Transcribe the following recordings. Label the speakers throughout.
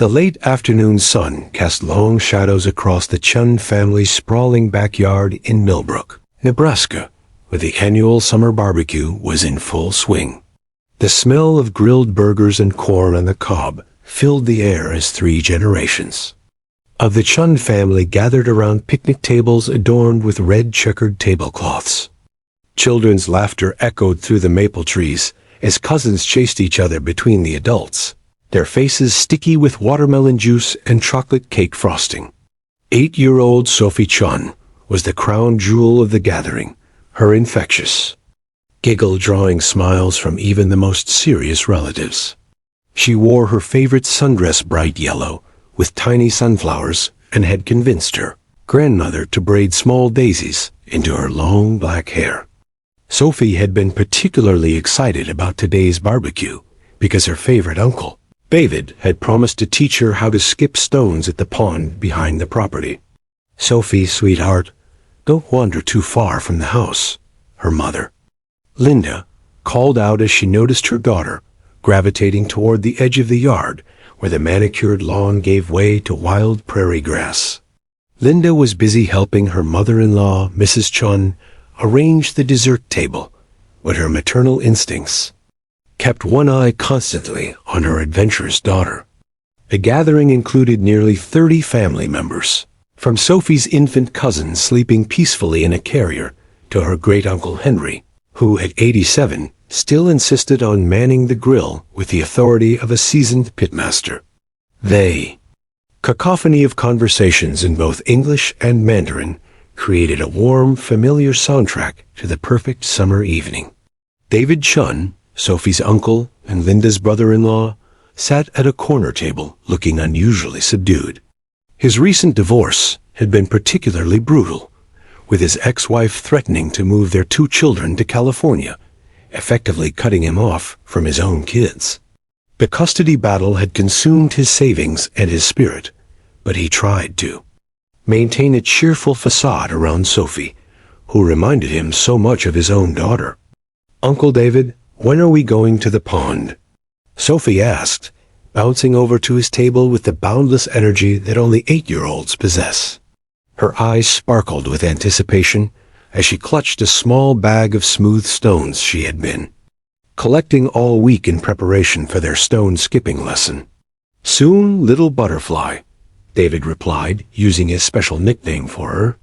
Speaker 1: The late afternoon sun cast long shadows across the Chun family's sprawling backyard in Millbrook, Nebraska, where the annual summer barbecue was in full swing. The smell of grilled burgers and corn on the cob filled the air as 3 generations of the Chun family gathered around picnic tables adorned with red checkered tablecloths. Children's laughter echoed through the maple trees as cousins chased each other between the adults, their faces sticky with watermelon juice and chocolate cake frosting. 8-year-old Sophie Chun was the crown jewel of the gathering, her infectious giggle drawing smiles from even the most serious relatives. She wore her favorite sundress bright yellow, with tiny sunflowers, and had convinced her grandmother to braid small daisies into her long black hair. Sophie had been particularly excited about today's barbecue because her favorite uncle, David, had promised to teach her how to skip stones at the pond behind the property. "Sophie, sweetheart, don't wander too far from the house," her mother, Linda, called out as she noticed her daughter gravitating toward the edge of the yard where the manicured lawn gave way to wild prairie grass. Linda was busy helping her mother-in-law, Mrs. Chun, arrange the dessert table, but her maternal instincts kept one eye constantly on her adventurous daughter. The gathering included nearly 30 family members, from Sophie's infant cousin sleeping peacefully in a carrier to her great-uncle Henry, who at 87 still insisted on manning the grill with the authority of a seasoned pitmaster. Cacophony of conversations in both English and Mandarin created a warm, familiar soundtrack to the perfect summer evening. David Chun, Sophie's uncle and Linda's brother-in-law, sat at a corner table looking unusually subdued. His recent divorce had been particularly brutal, with his ex-wife threatening to move their 2 children to California, effectively cutting him off from his own kids. The custody battle had consumed his savings and his spirit, but he tried to maintain a cheerful facade around Sophie, who reminded him so much of his own daughter. "Uncle David, when are we going to the pond?" Sophie asked, bouncing over to his table with the boundless energy that only 8-year-olds possess. Her eyes sparkled with anticipation as she clutched a small bag of smooth stones she had been collecting all week in preparation for their stone skipping lesson. "Soon, little butterfly," David replied, using his special nickname for her.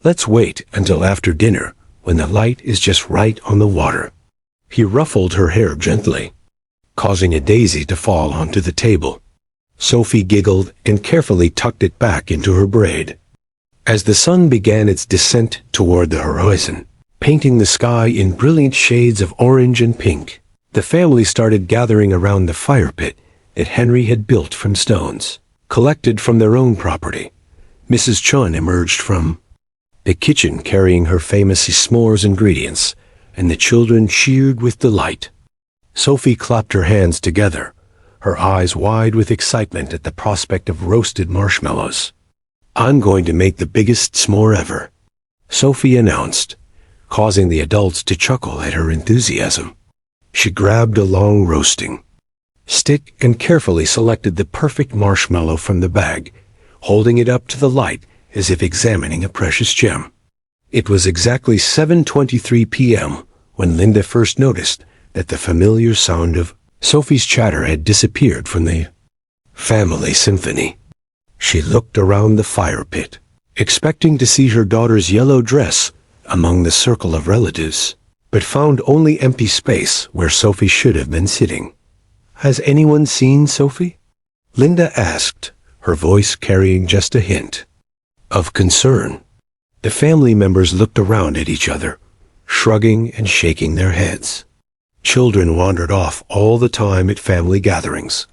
Speaker 1: "Let's wait until after dinner, when the light is just right on the water." He ruffled her hair gently, causing a daisy to fall onto the table. Sophie giggled and carefully tucked it back into her braid. As the sun began its descent toward the horizon, painting the sky in brilliant shades of orange and pink, the family started gathering around the fire pit that Henry had built from stones collected from their own property. Mrs. Chun emerged from the kitchen carrying her famous s'mores ingredients, and the children cheered with delight. Sophie clapped her hands together, her eyes wide with excitement at the prospect of roasted marshmallows. "I'm going to make the biggest s'more ever," Sophie announced, causing the adults to chuckle at her enthusiasm. She grabbed a long roasting stick and carefully selected the perfect marshmallow from the bag, holding it up to the light as if examining a precious gem. It was exactly 7:23 p.m. when Linda first noticed that the familiar sound of Sophie's chatter had disappeared from the family symphony. She looked around the fire pit, expecting to see her daughter's yellow dress among the circle of relatives, but found only empty space where Sophie should have been sitting. "Has anyone seen Sophie?" Linda asked, her voice carrying just a hint of concern. The family members looked around at each other, shrugging and shaking their heads. Children wandered off all the time at family gatherings.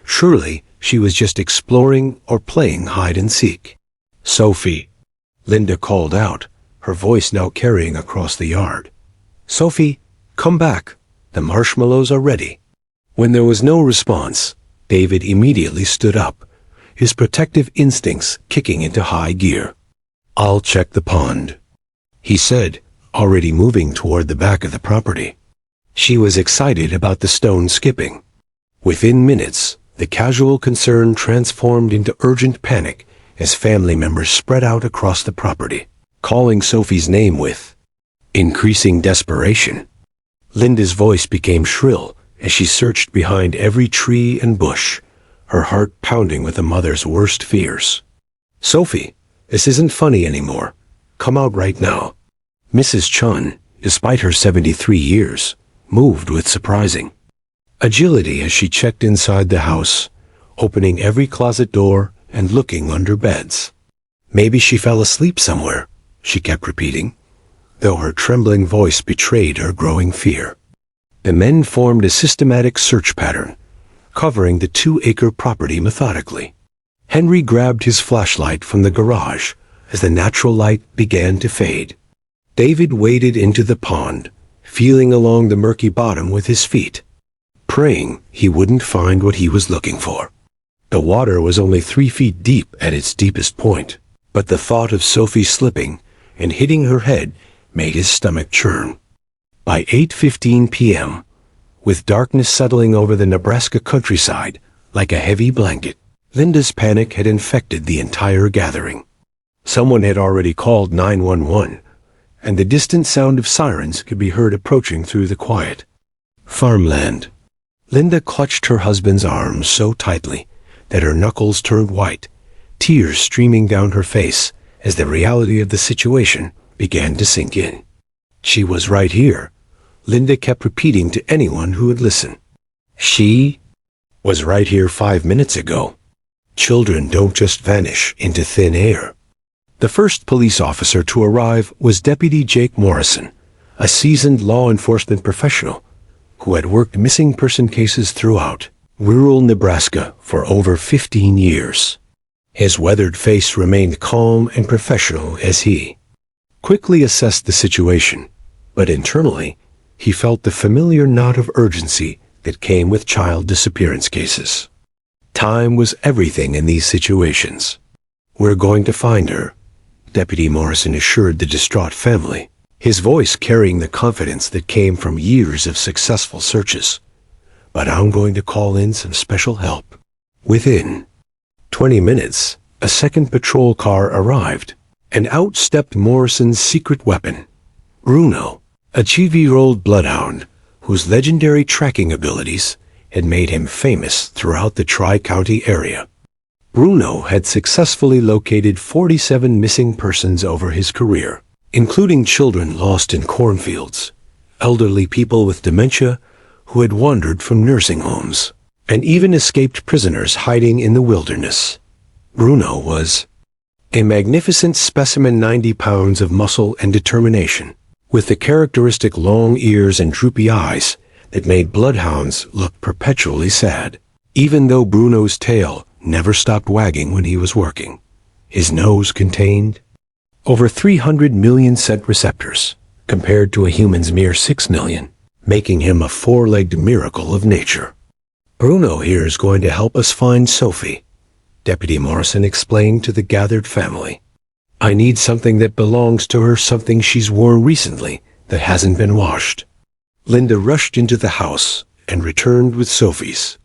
Speaker 1: Surely she was just exploring or playing hide-and-seek. "Sophie," Linda called out, her voice now carrying across the yard. "Sophie, come back. The marshmallows are ready." When there was no response, David immediately stood up, his protective instincts kicking into high gear. "I'll check the pond," he said, already moving toward the back of the property. She was excited about the stone skipping. Within minutes, The casual concern transformed into urgent panic as family members spread out across the property, calling Sophie's name with increasing desperation. Linda's voice became shrill as she searched behind every tree and bush, her heart pounding with a mother's worst fears. "Sophie, this isn't funny anymore. Come out right now." Mrs. Chun, despite her 73 years, moved with surprising agility as she checked inside the house, opening every closet door and looking under beds. "Maybe she fell asleep somewhere," she kept repeating, though her trembling voice betrayed her growing fear. The men formed a systematic search pattern, covering the 2-acre property methodically. Henry grabbed his flashlight from the garage as the natural light began to fade. David waded into the pond, feeling along the murky bottom with his feet, praying he wouldn't find what he was looking for. The water was only 3 feet deep at its deepest point, but the thought of Sophie slipping and hitting her head made his stomach churn. By 8:15 p.m., with darkness settling over the Nebraska countryside like a heavy blanket, Linda's panic had infected the entire gathering. Someone had already called 911, and the distant sound of sirens could be heard approaching through the quiet farmland. Linda clutched her husband's arms so tightly that her knuckles turned white, tears streaming down her face as the reality of the situation began to sink in. She was right here, Linda kept repeating to anyone who would listen. She was right here 5 minutes ago. Children don't just vanish into thin air. The first police officer to arrive was Deputy Jake Morrison, a seasoned law enforcement professional who had worked missing person cases throughout rural Nebraska for over 15 years. His weathered face remained calm and professional as he quickly assessed the situation, but internally, he felt the familiar knot of urgency that came with child disappearance cases. Time was everything in these situations. "We're going to find her," Deputy Morrison assured the distraught family, his voice carrying the confidence that came from years of successful searches. "But I'm going to call in some special help." Within 20 minutes, a second patrol car arrived, and out stepped Morrison's secret weapon, Bruno, a 12-year-old bloodhound whose legendary tracking abilities had made him famous throughout the Tri-County area. Bruno had successfully located 47 missing persons over his career, including children lost in cornfields, elderly people with dementia who had wandered from nursing homes, and even escaped prisoners hiding in the wilderness. Bruno was a magnificent specimen, 90 pounds of muscle and determination, with the characteristic long ears and droopy eyes that made bloodhounds look perpetually sad. Even though Bruno's tail never stopped wagging when he was working, his nose contained over 300 million scent receptors, compared to a human's mere 6 million, making him a 4-legged miracle of nature. "Bruno here is going to help us find Sophie," Deputy Morrison explained to the gathered family. "I need something that belongs to her, something she's worn recently that hasn't been washed." Linda rushed into the house and returned with Sophie's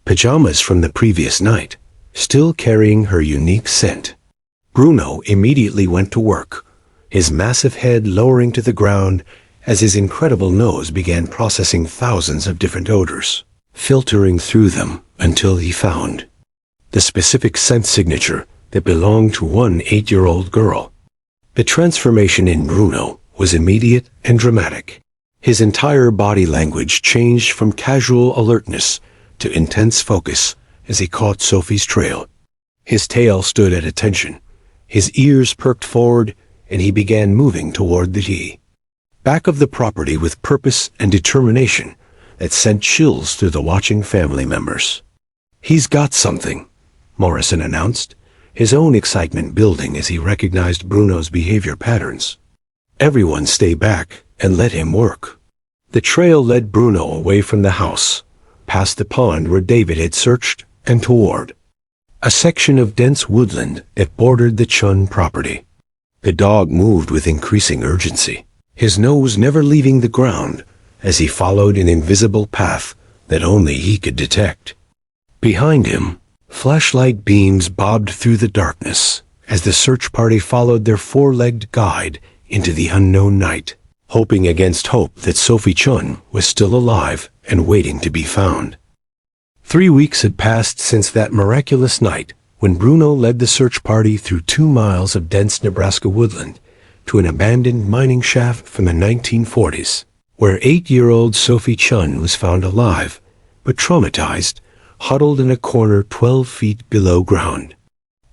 Speaker 1: pajamas from the previous night, still carrying her unique scent. Bruno immediately went to work, his massive head lowering to the ground as his incredible nose began processing thousands of different odors, filtering through them until he found the specific scent signature that belonged to one 8-year-old girl. The transformation in Bruno was immediate and dramatic. His entire body language changed from casual alertness to intense focus as he caught Sophie's trail. His tail stood at attention, his ears perked forward, and he began moving toward the back of the property with purpose and determination that sent chills through the watching family members. "He's got something," Morrison announced, his own excitement building as he recognized Bruno's behavior patterns. "Everyone stay back and let him work." The trail led Bruno away from the house, past the pond where David had searched, and toward a section of dense woodland that bordered the Chun property. The dog moved with increasing urgency, his nose never leaving the ground as he followed an invisible path that only he could detect. Behind him, flashlight beams bobbed through the darkness as the search party followed their four-legged guide into the unknown night, hoping against hope that Sophie Chun was still alive and waiting to be found. 3 weeks had passed since that miraculous night when Bruno led the search party through 2 miles of dense Nebraska woodland to an abandoned mining shaft from the 1940s, where 8-year-old Sophie Chun was found alive, but traumatized, huddled in a corner 12 feet below ground.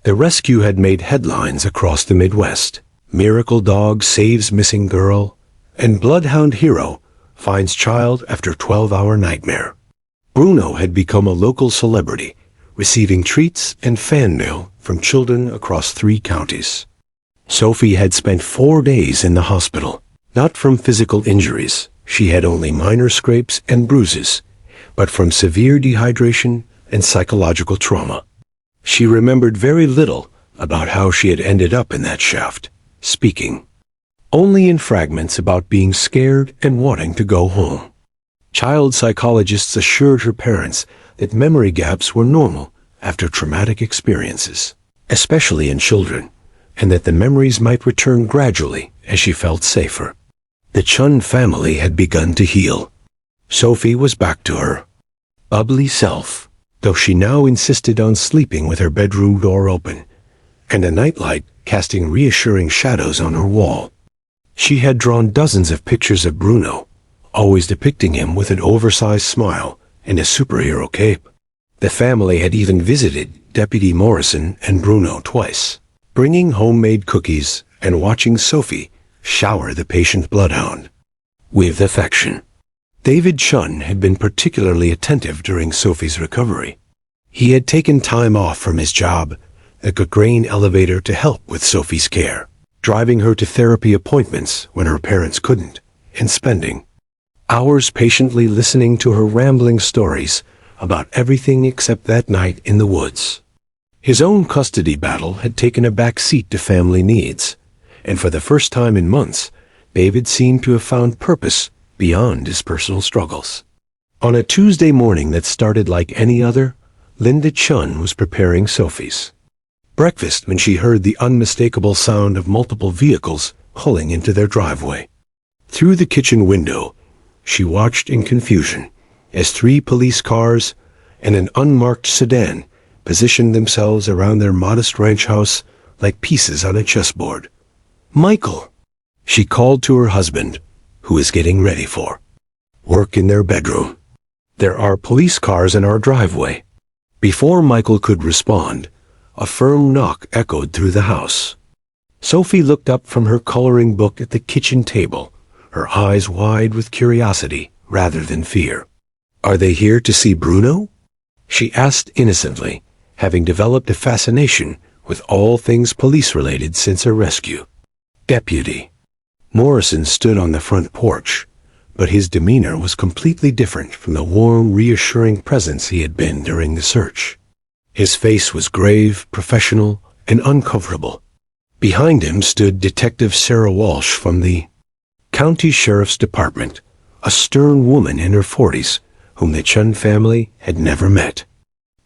Speaker 1: The rescue had made headlines across the Midwest. Miracle dog saves missing girl, and bloodhound hero finds child after 12-hour nightmare. Bruno had become a local celebrity, receiving treats and fan mail from children across 3 counties. Sophie had spent 4 days in the hospital, not from physical injuries. She had only minor scrapes and bruises, but from severe dehydration and psychological trauma. She remembered very little about how she had ended up in that shaft, speaking only in fragments about being scared and wanting to go home. Child psychologists assured her parents that memory gaps were normal after traumatic experiences, especially in children, and that the memories might return gradually as she felt safer. The Chun family had begun to heal. Sophie was back to her bubbly self, though she now insisted on sleeping with her bedroom door open, and a nightlight casting reassuring shadows on her wall. She had drawn dozens of pictures of Bruno, always depicting him with an oversized smile and a superhero cape. The family had even visited Deputy Morrison and Bruno twice, bringing homemade cookies and watching Sophie shower the patient bloodhound with affection. David Chun had been particularly attentive during Sophie's recovery. He had taken time off from his job at a grain elevator to help with Sophie's care, driving her to therapy appointments when her parents couldn't, and spending hours patiently listening to her rambling stories about everything except that night in the woods. His own custody battle had taken a back seat to family needs, and for the first time in months, David seemed to have found purpose beyond his personal struggles. On a Tuesday morning that started like any other, Linda Chun was preparing Sophie's breakfast when she heard the unmistakable sound of multiple vehicles pulling into their driveway. Through the kitchen window, she watched in confusion as 3 police cars and an unmarked sedan positioned themselves around their modest ranch house like pieces on a chessboard. "Michael," she called to her husband, who was getting ready for work in their bedroom. "There are police cars in our driveway." Before Michael could respond, a firm knock echoed through the house. Sophie looked up from her coloring book at the kitchen table, her eyes wide with curiosity rather than fear. "Are they here to see Bruno?" she asked innocently, having developed a fascination with all things police-related since her rescue. Deputy Morrison stood on the front porch, but his demeanor was completely different from the warm, reassuring presence he had been during the search. His face was grave, professional, and uncomfortable. Behind him stood Detective Sarah Walsh from the County Sheriff's Department, a stern woman in her 40s, whom the Chun family had never met.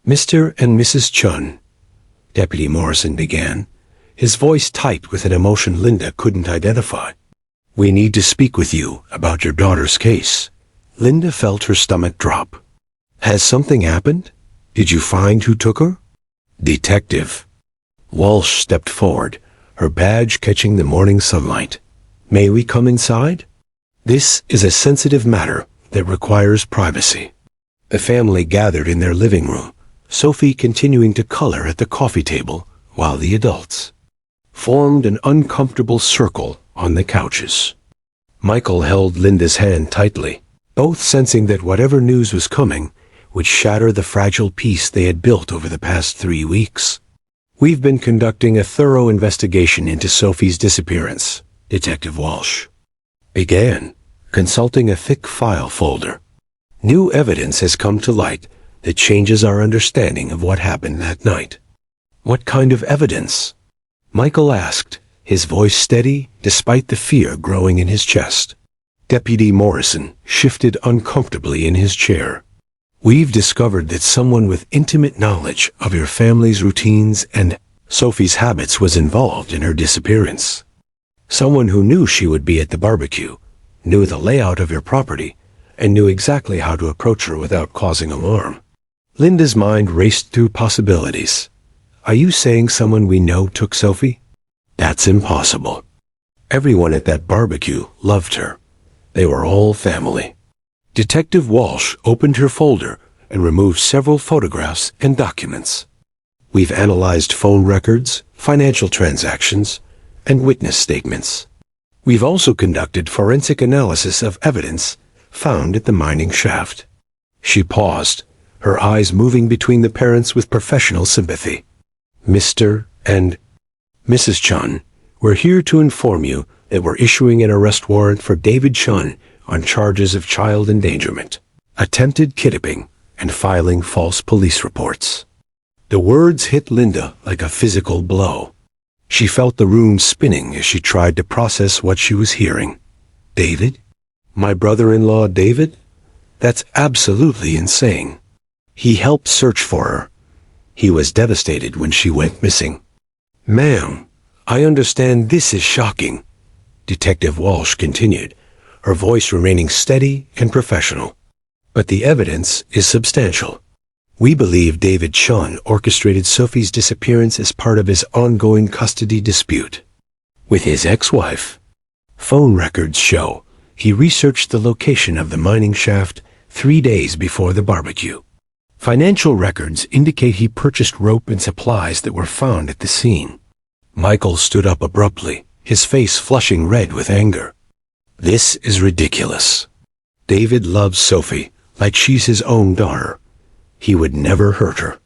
Speaker 1: "Mr. and Mrs. Chun," Deputy Morrison began, his voice tight with an emotion Linda couldn't identify. "We need to speak with you about your daughter's case." Linda felt her stomach drop. "Has something happened? Did you find who took her?" "Detective." Walsh stepped forward, her badge catching the morning sunlight. "May we come inside? This is a sensitive matter that requires privacy." The family gathered in their living room, Sophie continuing to color at the coffee table while the adults formed an uncomfortable circle on the couches. Michael held Linda's hand tightly, both sensing that whatever news was coming would shatter the fragile peace they had built over the past 3 weeks. "We've been conducting a thorough investigation into Sophie's disappearance," Detective Walsh began, consulting a thick file folder. "New evidence has come to light that changes our understanding of what happened that night." "What kind of evidence?" Michael asked, his voice steady despite the fear growing in his chest. Deputy Morrison shifted uncomfortably in his chair. We've discovered that someone with intimate knowledge of your family's routines and Sophie's habits was involved in her disappearance. Someone who knew she would be at the barbecue, knew the layout of your property, and knew exactly how to approach her without causing alarm. Linda's mind raced through possibilities. Are you saying someone we know took Sophie? That's impossible. Everyone at that barbecue loved her. They were all family. Detective Walsh opened her folder and removed several photographs and documents. We've analyzed phone records, financial transactions, and witness statements. We've also conducted forensic analysis of evidence found at the mining shaft. She paused, her eyes moving between the parents with professional sympathy. Mr. and Mrs. Chun, we're here to inform you that we're issuing an arrest warrant for David Chun on charges of child endangerment, attempted kidnapping, and filing false police reports. The words hit Linda like a physical blow. She felt the room spinning as she tried to process what she was hearing. David? My brother-in-law David? That's absolutely insane. He helped search for her. He was devastated when she went missing. Ma'am, I understand this is shocking, Detective Walsh continued, her voice remaining steady and professional. But the evidence is substantial. We believe David Chun orchestrated Sophie's disappearance as part of his ongoing custody dispute with his ex-wife. Phone records show he researched the location of the mining shaft 3 days before the barbecue. Financial records indicate he purchased rope and supplies that were found at the scene. Michael stood up abruptly, his face flushing red with anger. This is ridiculous. David loves Sophie like she's his own daughter. He would never hurt her.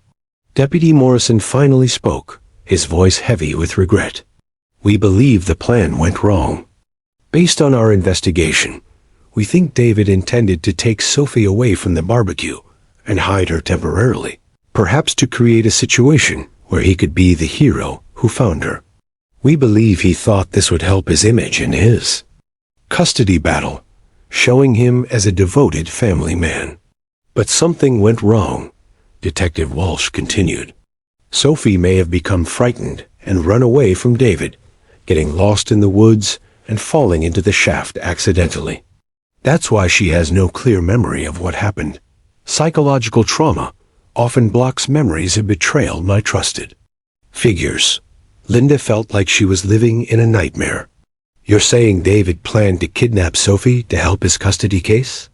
Speaker 1: Deputy Morrison finally spoke, his voice heavy with regret. We believe the plan went wrong. Based on our investigation, we think David intended to take Sophie away from the barbecue and hide her temporarily, perhaps to create a situation where he could be the hero who found her. We believe he thought this would help his image and his custody battle, showing him as a devoted family man. But something went wrong, Detective Walsh continued. Sophie may have become frightened and run away from David, getting lost in the woods and falling into the shaft accidentally. That's why she has no clear memory of what happened. Psychological trauma often blocks memories of betrayal by trusted figures. Linda felt like she was living in a nightmare. You're saying David planned to kidnap Sophie to help his custody case?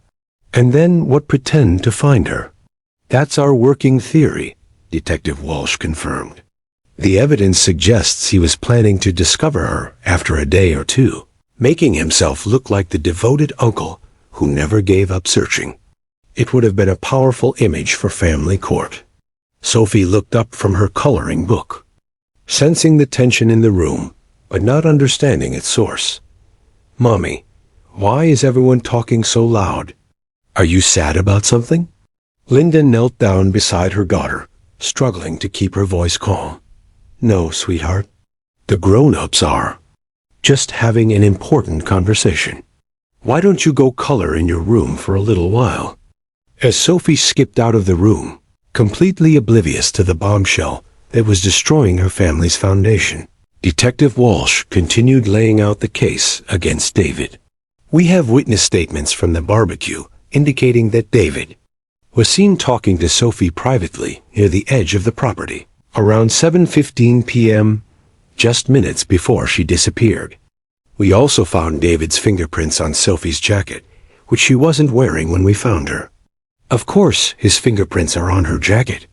Speaker 1: And then what pretend to find her? That's our working theory, Detective Walsh confirmed. The evidence suggests he was planning to discover her after a day or two, making himself look like the devoted uncle who never gave up searching. It would have been a powerful image for family court. Sophie looked up from her coloring book, sensing the tension in the room, but not understanding its source. Mommy, why is everyone talking so loud? Are you sad about something? Linda knelt down beside her daughter, struggling to keep her voice calm. No, sweetheart. The grown-ups are just having an important conversation. Why don't you go color in your room for a little while? As Sophie skipped out of the room, completely oblivious to the bombshell that was destroying her family's foundation, Detective Walsh continued laying out the case against David. We have witness statements from the barbecue indicating that David was seen talking to Sophie privately near the edge of the property around 7:15 p.m., just minutes before she disappeared. We also found David's fingerprints on Sophie's jacket, which she wasn't wearing when we found her. Of course his fingerprints are on her jacket,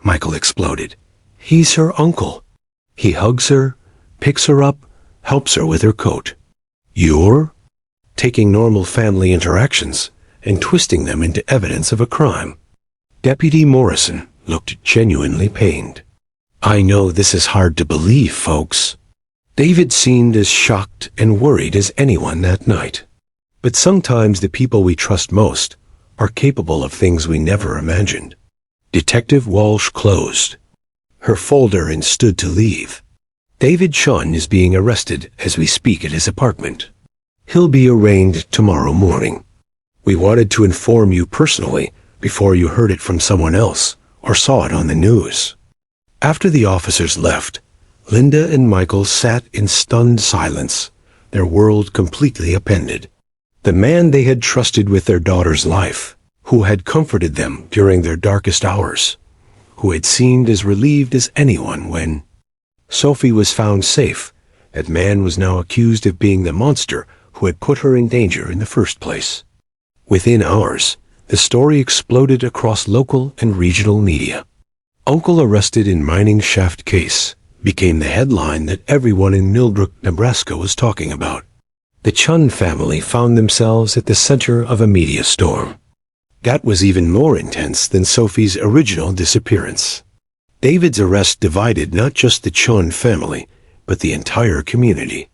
Speaker 1: Michael exploded. He's her uncle. He hugs her, picks her up, helps her with her coat. You're taking normal family interactions and twisting them into evidence of a crime. Deputy Morrison looked genuinely pained. I know this is hard to believe, folks. David seemed as shocked and worried as anyone that night. But sometimes the people we trust most are capable of things we never imagined. Detective Walsh closed her folder and stood to leave. David Chun is being arrested as we speak at his apartment. He'll be arraigned tomorrow morning. We wanted to inform you personally before you heard it from someone else or saw it on the news. After the officers left, Linda and Michael sat in stunned silence, their world completely upended. The man they had trusted with their daughter's life, who had comforted them during their darkest hours, who had seemed as relieved as anyone when Sophie was found safe, that man was now accused of being the monster who had put her in danger in the first place. Within hours, the story exploded across local and regional media. "Uncle arrested in mining shaft case" became the headline that everyone in Millbrook, Nebraska was talking about. The Chun family found themselves at the center of a media storm. That was even more intense than Sophie's original disappearance. David's arrest divided not just the Chun family, but the entire community.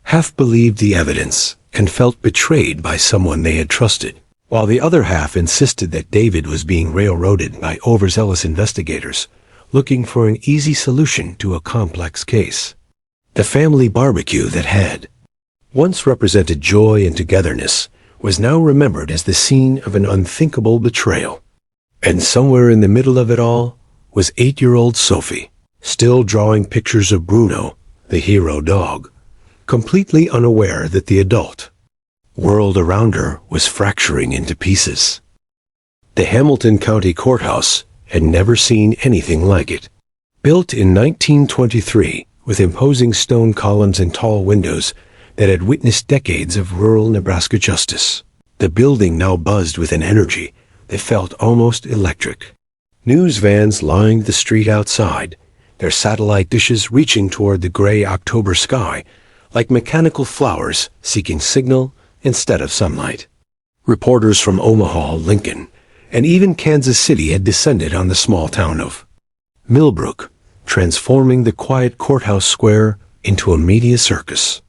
Speaker 1: Half believed the evidence and felt betrayed by someone they had trusted, while the other half insisted that David was being railroaded by overzealous investigators looking for an easy solution to a complex case. The family barbecue that had once represented joy and togetherness was now remembered as the scene of an unthinkable betrayal. And somewhere in the middle of it all was 8-year-old Sophie, still drawing pictures of Bruno, the hero dog, completely unaware that the adult world around her was fracturing into pieces. The Hamilton County Courthouse had never seen anything like it. Built in 1923 with imposing stone columns and tall windows that had witnessed decades of rural Nebraska justice, the building now buzzed with an energy that felt almost electric. News vans lined the street outside, their satellite dishes reaching toward the gray October sky like mechanical flowers seeking signal instead of sunlight. Reporters from Omaha, Lincoln, and even Kansas City had descended on the small town of Millbrook, transforming the quiet courthouse square into a media circus.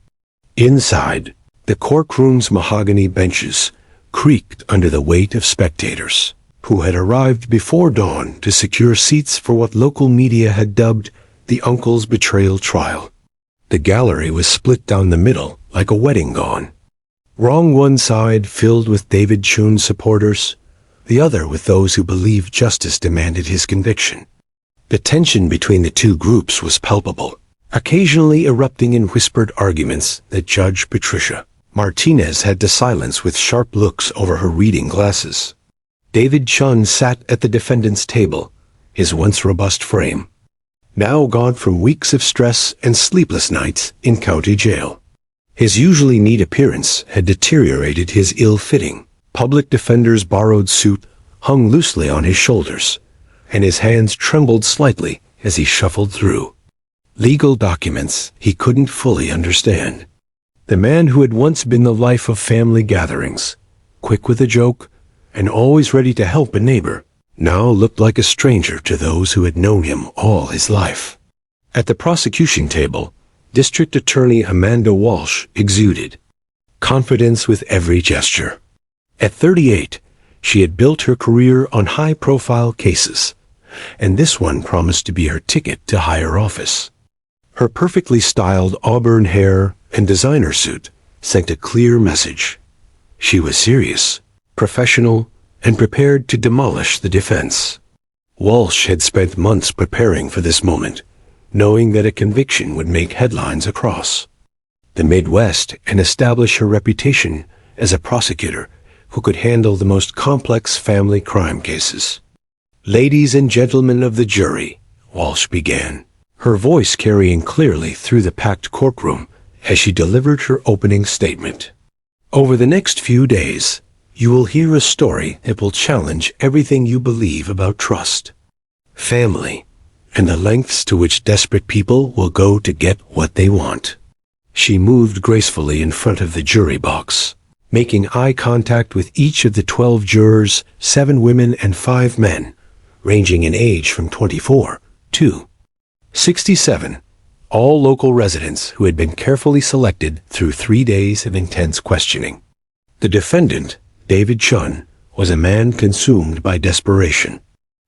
Speaker 1: Inside, the courtroom's mahogany benches creaked under the weight of spectators, who had arrived before dawn to secure seats for what local media had dubbed the Uncle's Betrayal trial. The gallery was split down the middle like a wedding gown. Wrong one side filled with David Chun supporters, the other with those who believed justice demanded his conviction. The tension between the two groups was palpable, occasionally erupting in whispered arguments that Judge Patricia Martinez had to silence with sharp looks over her reading glasses. David Chun sat at the defendant's table, his once robust frame now gone from weeks of stress and sleepless nights in county jail. His usually neat appearance had deteriorated his ill-fitting public defender's borrowed suit hung loosely on his shoulders, and his hands trembled slightly as he shuffled through legal documents he couldn't fully understand. The man who had once been the life of family gatherings, quick with a joke and always ready to help a neighbor, now looked like a stranger to those who had known him all his life. At the prosecution table, District Attorney Amanda Walsh exuded confidence with every gesture. At 38, she had built her career on high-profile cases, and this one promised to be her ticket to higher office. Her perfectly styled auburn hair and designer suit sent a clear message. She was serious, professional, and prepared to demolish the defense. Walsh had spent months preparing for this moment, knowing that a conviction would make headlines across the Midwest and establish her reputation as a prosecutor who could handle the most complex family crime cases. "Ladies and gentlemen of the jury," Walsh began, her voice carrying clearly through the packed courtroom as she delivered her opening statement. "Over the next few days, you will hear a story that will challenge everything you believe about trust, family, and the lengths to which desperate people will go to get what they want." She moved gracefully in front of the jury box, making eye contact with each of the 12 jurors, 7 women and 5 men, ranging in age from 24 to 67, all local residents who had been carefully selected through 3 days of intense questioning. The defendant, David Chun, was a man consumed by desperation.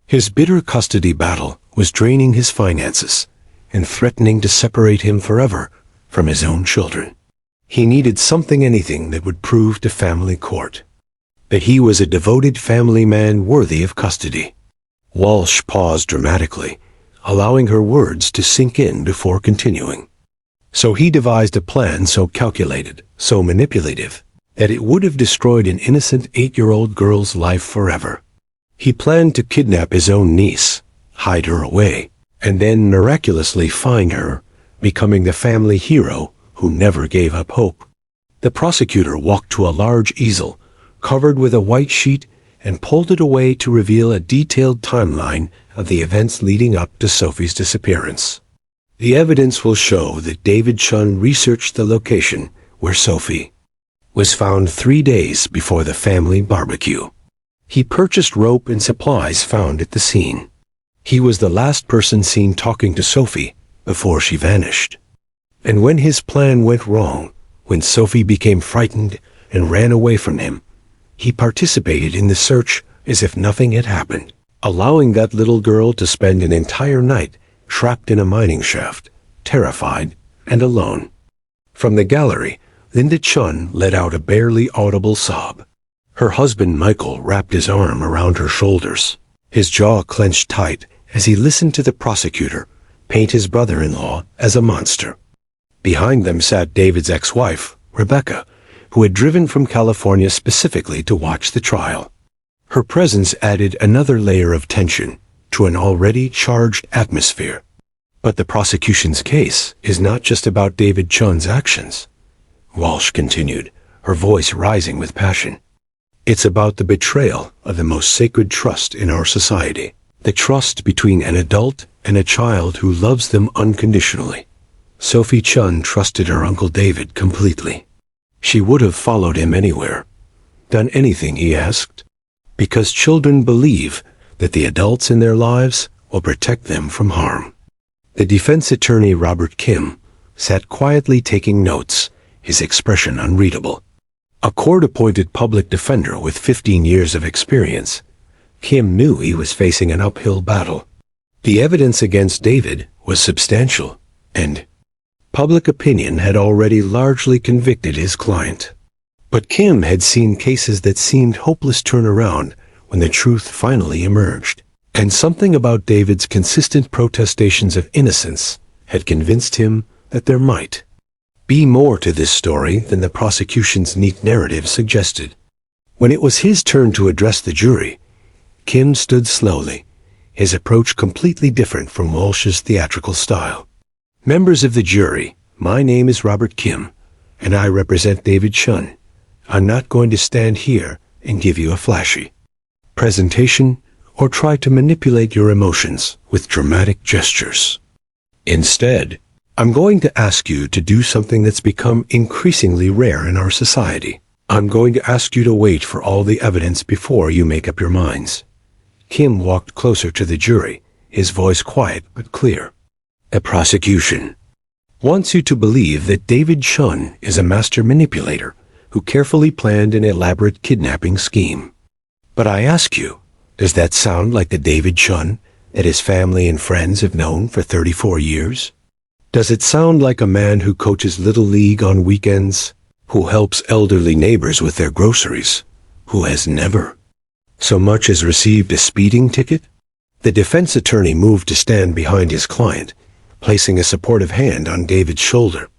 Speaker 1: His bitter custody battle was draining his finances and threatening to separate him forever from his own children. He needed anything that would prove to family court that he was a devoted family man worthy of custody. Walsh paused dramatically, allowing her words to sink in before continuing. So he devised a plan so calculated, so manipulative, that it would have destroyed an innocent 8-year-old girl's life forever. He planned to kidnap his own niece, hide her away, and then miraculously find her, becoming the family hero who never gave up hope. The prosecutor walked to a large easel, covered with a white sheet, and pulled it away to reveal a detailed timeline of the events leading up to Sophie's disappearance. The evidence will show that David Chun researched the location where Sophie was found 3 days before the family barbecue. He purchased rope and supplies found at the scene. He was the last person seen talking to Sophie before she vanished. And when his plan went wrong, when Sophie became frightened and ran away from him, he participated in the search as if nothing had happened, allowing that little girl to spend an entire night trapped in a mining shaft, terrified and alone. From the gallery, Linda Chun let out a barely audible sob. Her husband Michael wrapped his arm around her shoulders, his jaw clenched tight as he listened to the prosecutor paint his brother-in-law as a monster. Behind them sat David's ex-wife, Rebecca, who had driven from California specifically to watch the trial. Her presence added another layer of tension to an already charged atmosphere. But the prosecution's case is not just about David Chun's actions, Walsh continued, her voice rising with passion. It's about the betrayal of the most sacred trust in our society, the trust between an adult and a child who loves them unconditionally. Sophie Chun trusted her Uncle David completely. She would have followed him anywhere, done anything he asked, because children believe that the adults in their lives will protect them from harm. The defense attorney Robert Kim sat quietly taking notes, his expression unreadable. A court-appointed public defender with 15 years of experience, Kim knew he was facing an uphill battle. The evidence against David was substantial, and public opinion had already largely convicted his client. But Kim had seen cases that seemed hopeless turnaround when the truth finally emerged, and something about David's consistent protestations of innocence had convinced him that there might be more to this story than the prosecution's neat narrative suggested. When it was his turn to address the jury, Kim stood slowly, his approach completely different from Walsh's theatrical style. Members of the jury, my name is Robert Kim, and I represent David Chun. I'm not going to stand here and give you a flashy presentation or try to manipulate your emotions with dramatic gestures. Instead, I'm going to ask you to do something that's become increasingly rare in our society. I'm going to ask you to wait for all the evidence before you make up your minds. Kim walked closer to the jury, his voice quiet but clear. The prosecution wants you to believe that David Chun is a master manipulator who carefully planned an elaborate kidnapping scheme. But I ask you, does that sound like the David Chun that his family and friends have known for 34 years? Does it sound like a man who coaches Little League on weekends, who helps elderly neighbors with their groceries, who has never so much as received a speeding ticket? The defense attorney moved to stand behind his client, placing a supportive hand on David's shoulder.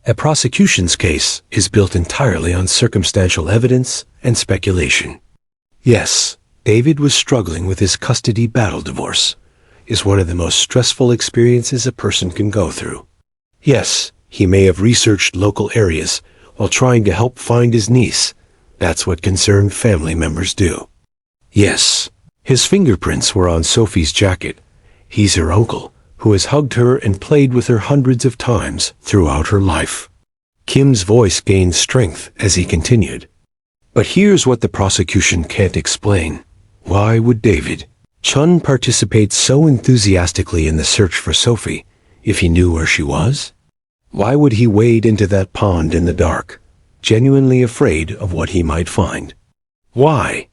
Speaker 1: A prosecution's case is built entirely on circumstantial evidence and speculation. Yes, David was struggling with his custody battle. Divorce is one of the most stressful experiences a person can go through. Yes, he may have researched local areas while trying to help find his niece. That's what concerned family members do. Yes, his fingerprints were on Sophie's jacket. He's her uncle, who has hugged her and played with her hundreds of times throughout her life. Kim's voice gained strength as he continued. But here's what the prosecution can't explain. Why would David Chun participate so enthusiastically in the search for Sophie if he knew where she was? Why would he wade into that pond in the dark, genuinely afraid of what he might find? Why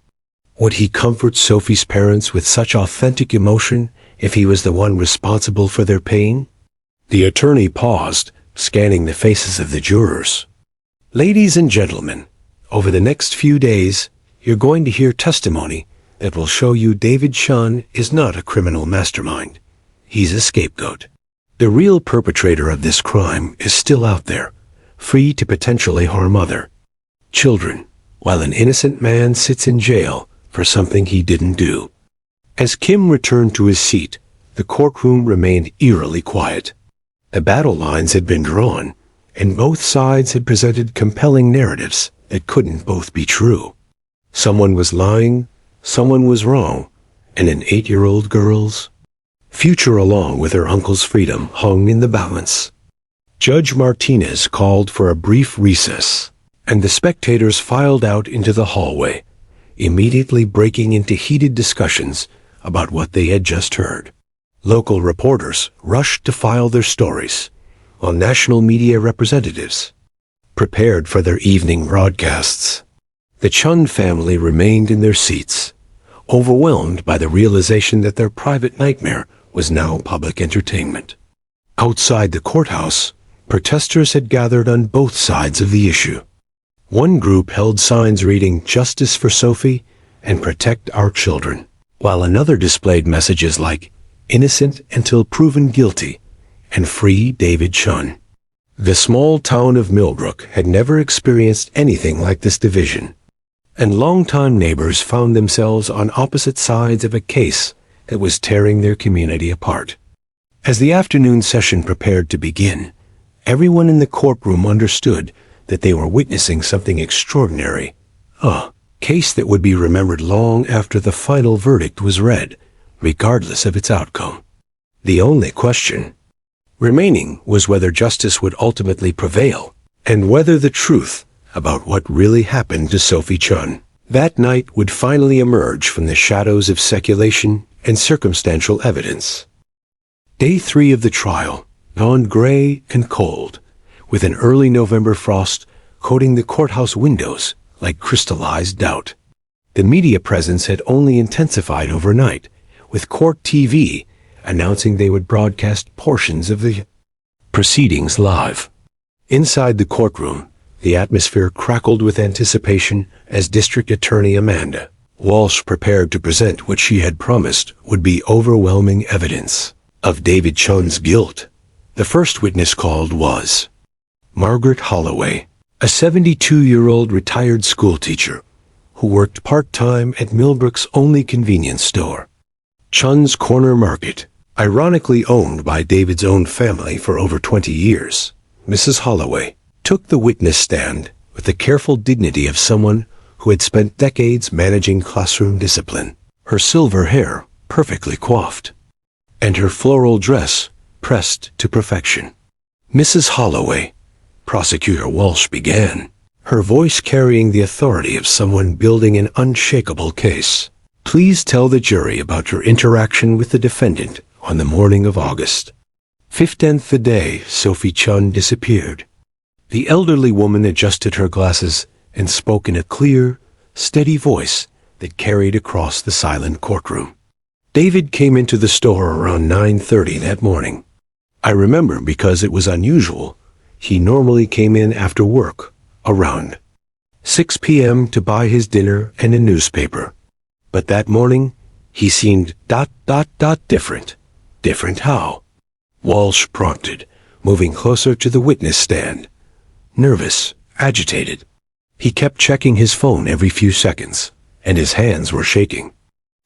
Speaker 1: would he comfort Sophie's parents with such authentic emotion if he was the one responsible for their pain? The attorney paused, scanning the faces of the jurors. Ladies and gentlemen, over the next few days, you're going to hear testimony that will show you David Chun is not a criminal mastermind. He's a scapegoat. The real perpetrator of this crime is still out there, free to potentially harm other children, while an innocent man sits in jail for something he didn't do. As Kim returned to his seat, the courtroom remained eerily quiet. The battle lines had been drawn, and both sides had presented compelling narratives that couldn't both be true. Someone was lying, someone was wrong, and an 8-year-old girl's future along with her uncle's freedom hung in the balance. Judge Martinez called for a brief recess, and the spectators filed out into the hallway, immediately breaking into heated discussions about what they had just heard. Local reporters rushed to file their stories, while national media representatives prepared for their evening broadcasts. The Chun family remained in their seats, overwhelmed by the realization that their private nightmare was now public entertainment. Outside the courthouse, protesters had gathered on both sides of the issue. One group held signs reading "Justice for Sophie" and "Protect our children," while another displayed messages like "Innocent until proven guilty" and "Free David Chun." The small town of Millbrook had never experienced anything like this division, and longtime neighbors found themselves on opposite sides of a case that was tearing their community apart. As the afternoon session prepared to begin, everyone in the courtroom understood that they were witnessing something extraordinary, a case that would be remembered long after the final verdict was read, regardless of its outcome. The only question remaining was whether justice would ultimately prevail, and whether the truth about what really happened to Sophie Chun that night would finally emerge from the shadows of speculation and circumstantial evidence. Day 3 of the trial dawned gray and cold, with an early November frost coating the courthouse windows like crystallized doubt. The media presence had only intensified overnight, with court TV announcing they would broadcast portions of the proceedings live. Inside the courtroom, the atmosphere crackled with anticipation as District Attorney Amanda Walsh prepared to present what she had promised would be overwhelming evidence of David Chun's guilt. The first witness called was Margaret Holloway, a 72-year-old retired schoolteacher who worked part-time at Millbrook's only convenience store, Chun's Corner Market, ironically owned by David's own family for over 20 years. Mrs. Holloway took the witness stand with the careful dignity of someone who had spent decades managing classroom discipline, her silver hair perfectly coiffed, and her floral dress pressed to perfection. "Mrs. Holloway," Prosecutor Walsh began, her voice carrying the authority of someone building an unshakable case, "please tell the jury about your interaction with the defendant on the morning of August 15th, the day Sophie Chun disappeared." The elderly woman adjusted her glasses and spoke in a clear, steady voice that carried across the silent courtroom. "David came into the store around 9:30 that morning. I remember because it was unusual. He normally came in after work, around 6 p.m. to buy his dinner and a newspaper. But that morning, he seemed different. Different how?" Walsh prompted, moving closer to the witness stand. Nervous, agitated. He kept checking his phone every few seconds, and his hands were shaking.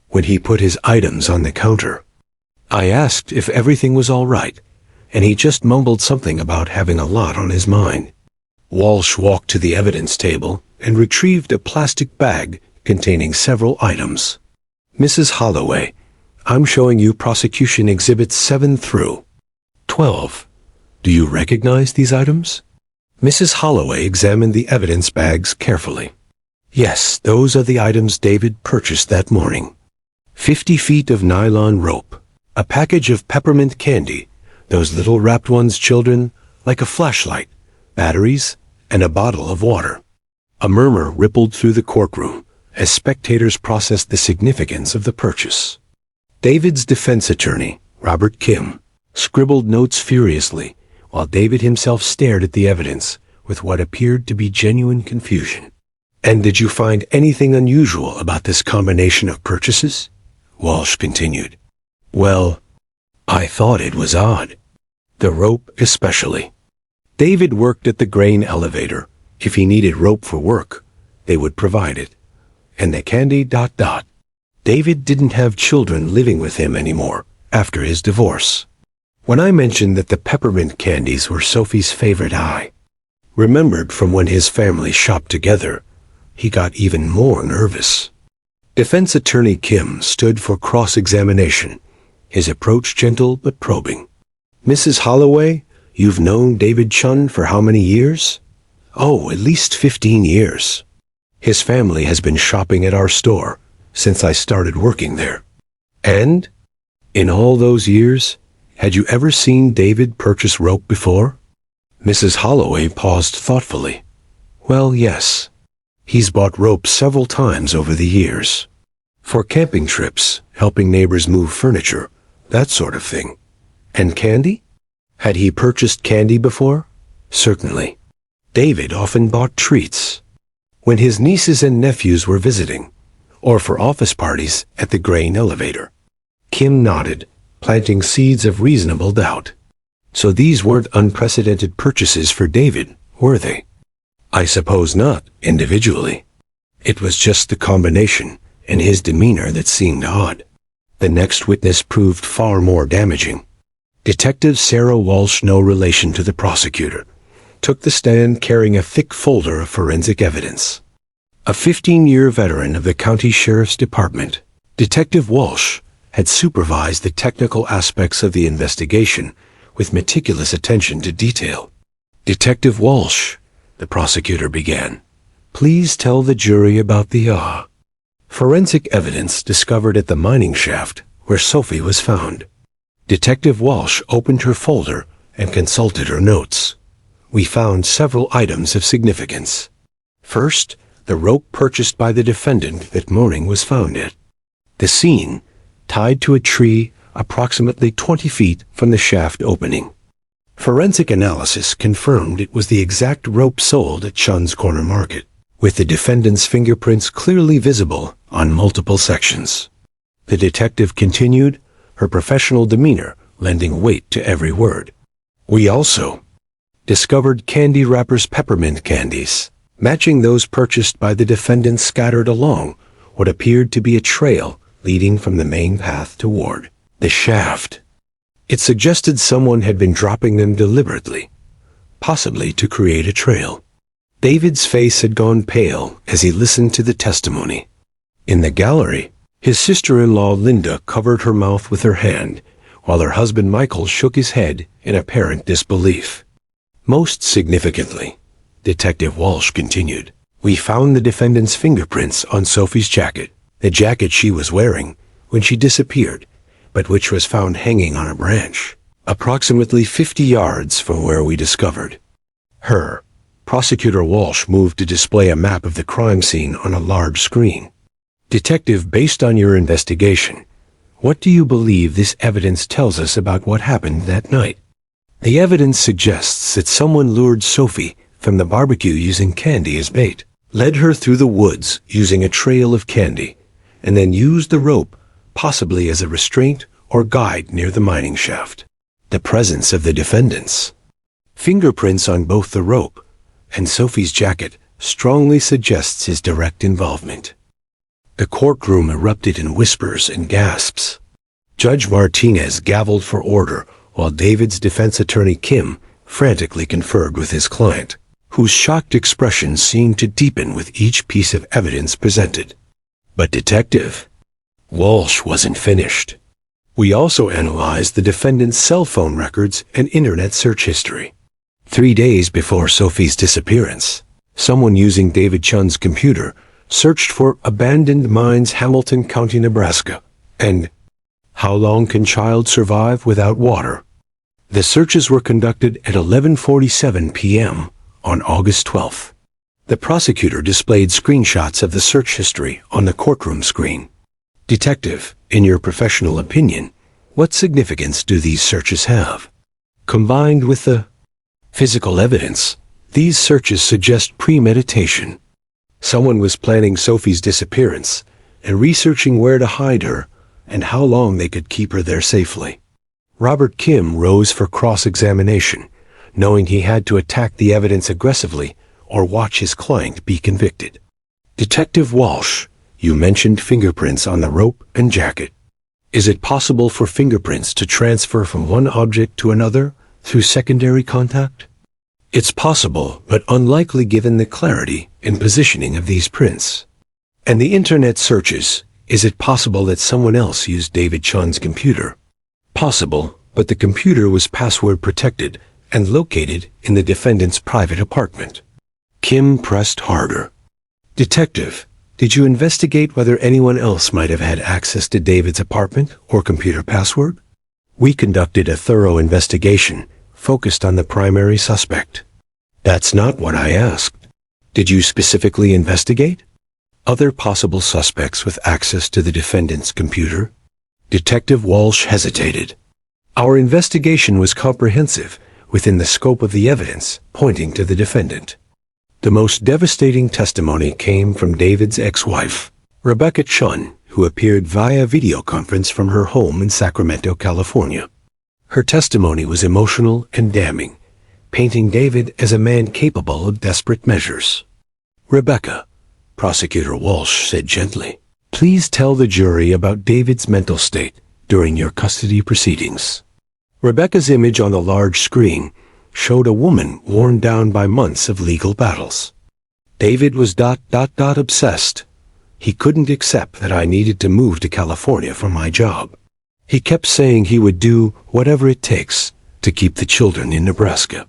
Speaker 1: When he put his items on the counter, I asked if everything was all right, and he just mumbled something about having a lot on his mind. Walsh walked to the evidence table and retrieved a plastic bag containing several items. "Mrs. Holloway, I'm showing you Prosecution Exhibits 7 through 12. Do you recognize these items?" Mrs. Holloway examined the evidence bags carefully. "Yes, those are the items David purchased that morning. 50 feet of nylon rope, a package of peppermint candy, those little wrapped ones children, like a flashlight, batteries, and a bottle of water." A murmur rippled through the courtroom as spectators processed the significance of the purchase. David's defense attorney, Robert Kim, scribbled notes furiously, while David himself stared at the evidence with what appeared to be genuine confusion. And did you find anything unusual about this combination of purchases? Walsh continued. Well, I thought it was odd. The rope especially. David worked at the grain elevator. If he needed rope for work, they would provide it. And the candy ... David didn't have children living with him anymore after his divorce. When I mentioned that the peppermint candies were Sophie's favorite, I remembered from when his family shopped together. He got even more nervous. Defense attorney Kim stood for cross-examination, his approach gentle but probing. Mrs. Holloway, you've known David Chun for how many years? Oh, at least 15 years. His family has been shopping at our store since I started working there. And, in all those years, had you ever seen David purchase rope before? Mrs. Holloway paused thoughtfully. Well, yes. He's bought rope several times over the years. For camping trips, helping neighbors move furniture, that sort of thing. And candy? Had he purchased candy before? Certainly. David often bought treats. When his nieces and nephews were visiting, or for office parties at the grain elevator. Kim nodded, planting seeds of reasonable doubt. So these weren't unprecedented purchases for David, were they? I suppose not, individually. It was just the combination and his demeanor that seemed odd. The next witness proved far more damaging. Detective Sarah Walsh, no relation to the prosecutor, took the stand carrying a thick folder of forensic evidence. A 15-year veteran of the county sheriff's department, Detective Walsh had supervised the technical aspects of the investigation with meticulous attention to detail. Detective Walsh, the prosecutor began, please tell the jury about the forensic evidence discovered at the mining shaft where Sophie was found. Detective Walsh opened her folder and consulted her notes. We found several items of significance. First, the rope purchased by the defendant that morning was found at the scene, tied to a tree approximately 20 feet from the shaft opening. Forensic analysis confirmed it was the exact rope sold at Chun's Corner Market, with the defendant's fingerprints clearly visible on multiple sections. The detective continued, her professional demeanor lending weight to every word. We also discovered candy wrappers, peppermint candies, matching those purchased by the defendant scattered along what appeared to be a trail leading from the main path toward the shaft. It suggested someone had been dropping them deliberately, possibly to create a trail. David's face had gone pale as he listened to the testimony. In the gallery, his sister-in-law Linda covered her mouth with her hand, while her husband Michael shook his head in apparent disbelief. Most significantly, Detective Walsh continued, we found the defendant's fingerprints on Sophie's jacket, the jacket she was wearing when she disappeared, but which was found hanging on a branch, approximately 50 yards from where we discovered her. Prosecutor Walsh moved to display a map of the crime scene on a large screen. Detective, based on your investigation, what do you believe this evidence tells us about what happened that night? The evidence suggests that someone lured Sophie from the barbecue using candy as bait, led her through the woods using a trail of candy, and then used the rope, possibly as a restraint or guide near the mining shaft. The presence of the defendant's fingerprints on both the rope and Sophie's jacket strongly suggests his direct involvement. The courtroom erupted in whispers and gasps. Judge Martinez gavelled for order while David's defense attorney Kim frantically conferred with his client, whose shocked expression seemed to deepen with each piece of evidence presented. But Detective Walsh wasn't finished. We also analyzed the defendant's cell phone records and internet search history. 3 days before Sophie's disappearance, someone using David Chun's computer searched for abandoned mines, Hamilton County, Nebraska, and how long can child survive without water? The searches were conducted at 11:47 p.m. on August 12th. The prosecutor displayed screenshots of the search history on the courtroom screen. Detective, in your professional opinion, what significance do these searches have? Combined with the physical evidence, these searches suggest premeditation. Someone was planning Sophie's disappearance and researching where to hide her and how long they could keep her there safely. Robert Kim rose for cross-examination, knowing he had to attack the evidence aggressively or watch his client be convicted. Detective Walsh, you mentioned fingerprints on the rope and jacket. Is it possible for fingerprints to transfer from one object to another through secondary contact? It's possible, but unlikely given the clarity and positioning of these prints. And the internet searches, is it possible that someone else used David Chun's computer? Possible, but the computer was password protected and located in the defendant's private apartment. Kim pressed harder. Detective, did you investigate whether anyone else might have had access to David's apartment or computer password? We conducted a thorough investigation, focused on the primary suspect. That's not what I asked. Did you specifically investigate other possible suspects with access to the defendant's computer? Detective Walsh hesitated. Our investigation was comprehensive, within the scope of the evidence pointing to the defendant. The most devastating testimony came from David's ex-wife, Rebecca Chun, who appeared via video conference from her home in Sacramento, California. Her testimony was emotional and damning, painting David as a man capable of desperate measures. Rebecca, Prosecutor Walsh said gently, please tell the jury about David's mental state during your custody proceedings. Rebecca's image on the large screen showed a woman worn down by months of legal battles. David was obsessed. He couldn't accept that I needed to move to California for my job. He kept saying he would do whatever it takes to keep the children in Nebraska.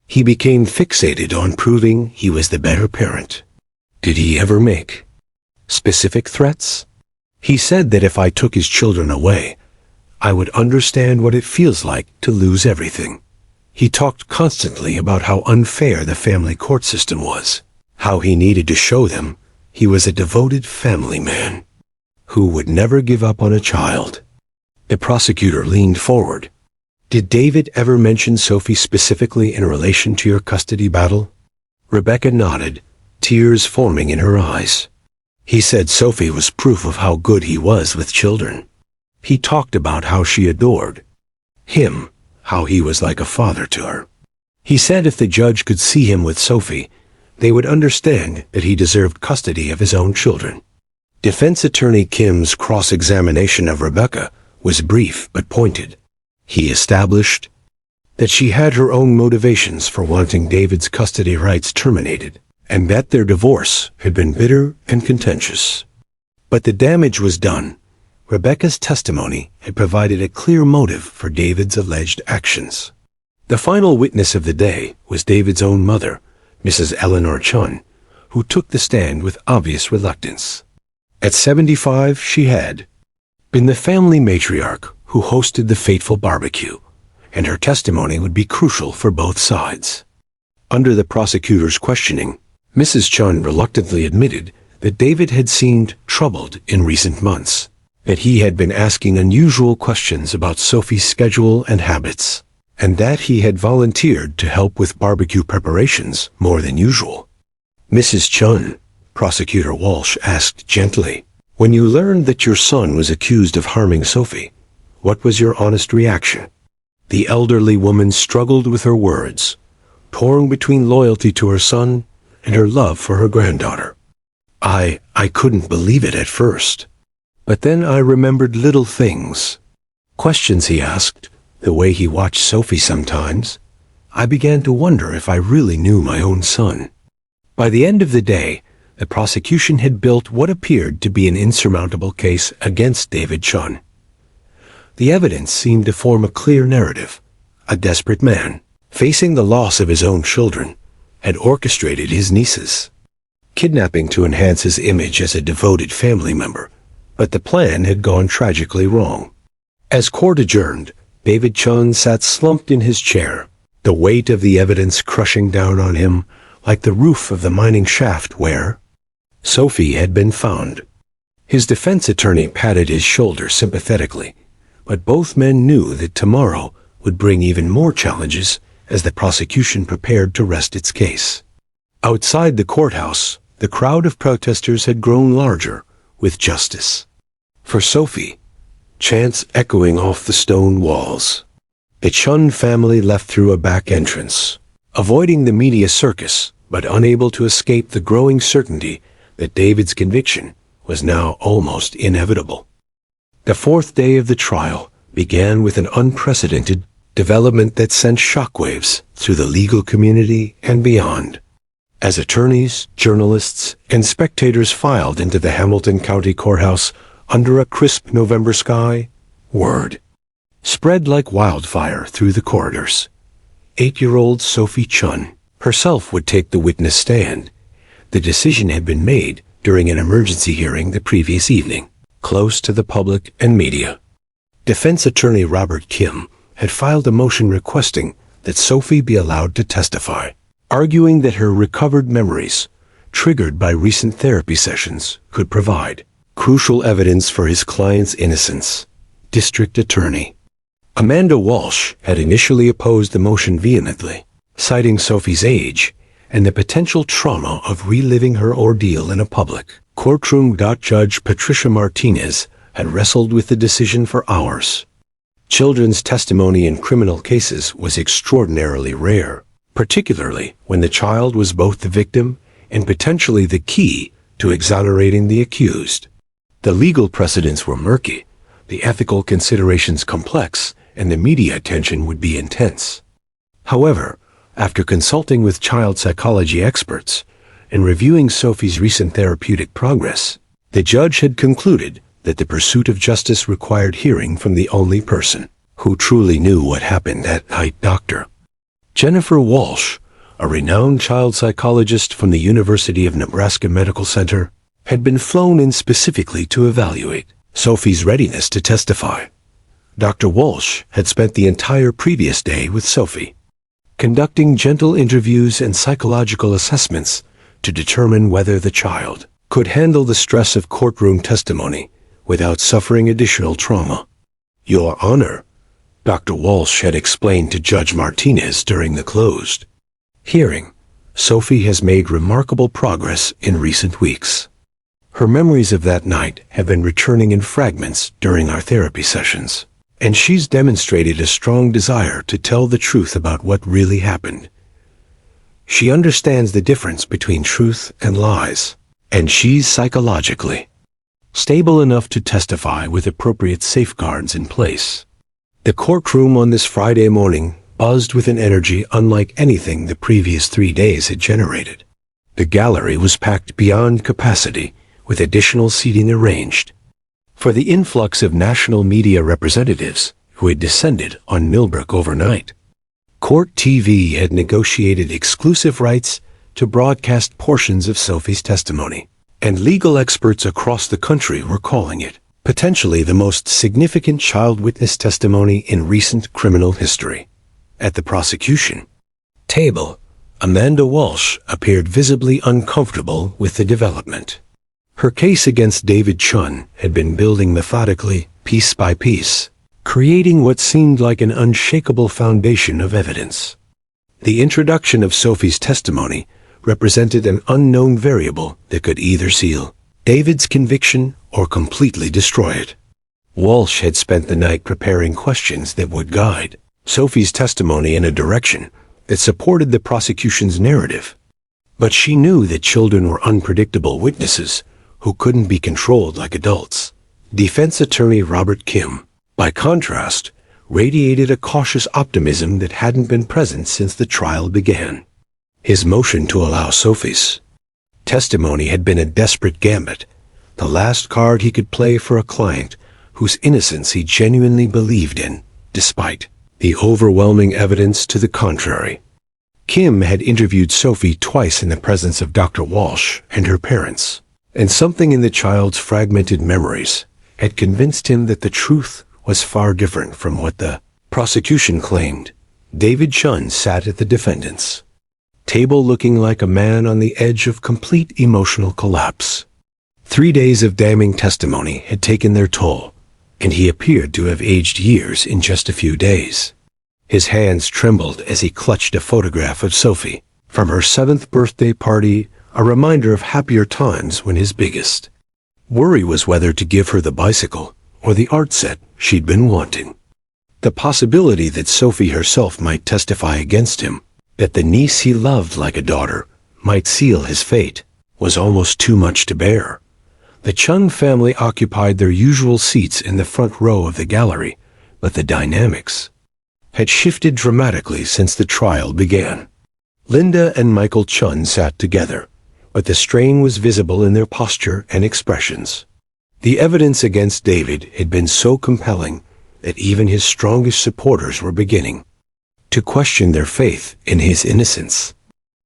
Speaker 1: He became fixated on proving he was the better parent. Did he ever make specific threats? He said that if I took his children away, I would understand what it feels like to lose everything. He talked constantly about how unfair the family court system was, how he needed to show them he was a devoted family man who would never give up on a child. The prosecutor leaned forward. Did David ever mention Sophie specifically in relation to your custody battle? Rebecca nodded, tears forming in her eyes. He said Sophie was proof of how good he was with children. He talked about how she adored him, how he was like a father to her. He said if the judge could see him with Sophie, they would understand that he deserved custody of his own children. Defense attorney Kim's cross-examination of Rebecca was brief but pointed. He established that she had her own motivations for wanting David's custody rights terminated, and that their divorce had been bitter and contentious. But the damage was done. Rebecca's testimony had provided a clear motive for David's alleged actions. The final witness of the day was David's own mother, Mrs. Eleanor Chun, who took the stand with obvious reluctance. At 75, she had been the family matriarch who hosted the fateful barbecue, and her testimony would be crucial for both sides. Under the prosecutor's questioning, Mrs. Chun reluctantly admitted that David had seemed troubled in recent months, that he had been asking unusual questions about Sophie's schedule and habits, and that he had volunteered to help with barbecue preparations more than usual. Mrs. Chun, Prosecutor Walsh asked gently, when you learned that your son was accused of harming Sophie, what was your honest reaction? The elderly woman struggled with her words, torn between loyalty to her son and her love for her granddaughter. I couldn't believe it at first. But then I remembered little things. Questions he asked, the way he watched Sophie sometimes. I began to wonder if I really knew my own son. By the end of the day, the prosecution had built what appeared to be an insurmountable case against David Chun. The evidence seemed to form a clear narrative. A desperate man, facing the loss of his own children, had orchestrated his niece's kidnapping to enhance his image as a devoted family member. But the plan had gone tragically wrong. As court adjourned, David Chun sat slumped in his chair, the weight of the evidence crushing down on him like the roof of the mining shaft where Sophie had been found. His defense attorney patted his shoulder sympathetically, but both men knew that tomorrow would bring even more challenges as the prosecution prepared to rest its case. Outside the courthouse, the crowd of protesters had grown larger, with justice for Sophie, chants echoing off the stone walls. The Chun family left through a back entrance, avoiding the media circus, but unable to escape the growing certainty that David's conviction was now almost inevitable. The fourth day of the trial began with an unprecedented development that sent shockwaves through the legal community and beyond. As attorneys, journalists, and spectators filed into the Hamilton County Courthouse under a crisp November sky, word spread like wildfire through the corridors. 8-year-old Sophie Chun herself would take the witness stand. The decision had been made during an emergency hearing the previous evening, close to the public and media. Defense attorney Robert Kim had filed a motion requesting that Sophie be allowed to testify, arguing that her recovered memories, triggered by recent therapy sessions, could provide crucial evidence for his client's innocence. District Attorney Amanda Walsh had initially opposed the motion vehemently, citing Sophie's age and the potential trauma of reliving her ordeal in a public courtroom. Judge Patricia Martinez had wrestled with the decision for hours. Children's testimony in criminal cases was extraordinarily rare, particularly when the child was both the victim and potentially the key to exonerating the accused. The legal precedents were murky, the ethical considerations complex, and the media attention would be intense. However, after consulting with child psychology experts and reviewing Sophie's recent therapeutic progress, the judge had concluded that the pursuit of justice required hearing from the only person who truly knew what happened that night. Dr. Jennifer Walsh, a renowned child psychologist from the University of Nebraska Medical Center, had been flown in specifically to evaluate Sophie's readiness to testify. Dr. Walsh had spent the entire previous day with Sophie, conducting gentle interviews and psychological assessments to determine whether the child could handle the stress of courtroom testimony without suffering additional trauma. Your Honor, Dr. Walsh had explained to Judge Martinez during the closed hearing, Sophie has made remarkable progress in recent weeks. Her memories of that night have been returning in fragments during our therapy sessions, and she's demonstrated a strong desire to tell the truth about what really happened. She understands the difference between truth and lies, and she's psychologically stable enough to testify with appropriate safeguards in place. The courtroom on this Friday morning buzzed with an energy unlike anything the previous 3 days had generated. The gallery was packed beyond capacity, with additional seating arranged for the influx of national media representatives who had descended on Millbrook overnight. Court TV had negotiated exclusive rights to broadcast portions of Sophie's testimony, and legal experts across the country were calling it potentially the most significant child witness testimony in recent criminal history. At the prosecution table, Amanda Walsh appeared visibly uncomfortable with the development. Her case against David Chun had been building methodically, piece by piece, creating what seemed like an unshakable foundation of evidence. The introduction of Sophie's testimony represented an unknown variable that could either seal David's conviction or completely destroy it. Walsh had spent the night preparing questions that would guide Sophie's testimony in a direction that supported the prosecution's narrative. But she knew that children were unpredictable witnesses who couldn't be controlled like adults. Defense attorney Robert Kim, by contrast, radiated a cautious optimism that hadn't been present since the trial began. His motion to allow Sophie's testimony had been a desperate gambit, the last card he could play for a client whose innocence he genuinely believed in, despite the overwhelming evidence to the contrary. Kim had interviewed Sophie twice in the presence of Dr. Walsh and her parents, and something in the child's fragmented memories had convinced him that the truth was far different from what the prosecution claimed. David Chun sat at the defendant's table looking like a man on the edge of complete emotional collapse. 3 days of damning testimony had taken their toll, and he appeared to have aged years in just a few days. His hands trembled as he clutched a photograph of Sophie from her 7th birthday party a reminder of happier times when his biggest worry was whether to give her the bicycle or the art set she'd been wanting. The possibility that Sophie herself might testify against him, that the niece he loved like a daughter might seal his fate, was almost too much to bear. The Chun family occupied their usual seats in the front row of the gallery, but the dynamics had shifted dramatically since the trial began. Linda and Michael Chun sat together, but the strain was visible in their posture and expressions. The evidence against David had been so compelling that even his strongest supporters were beginning to question their faith in his innocence.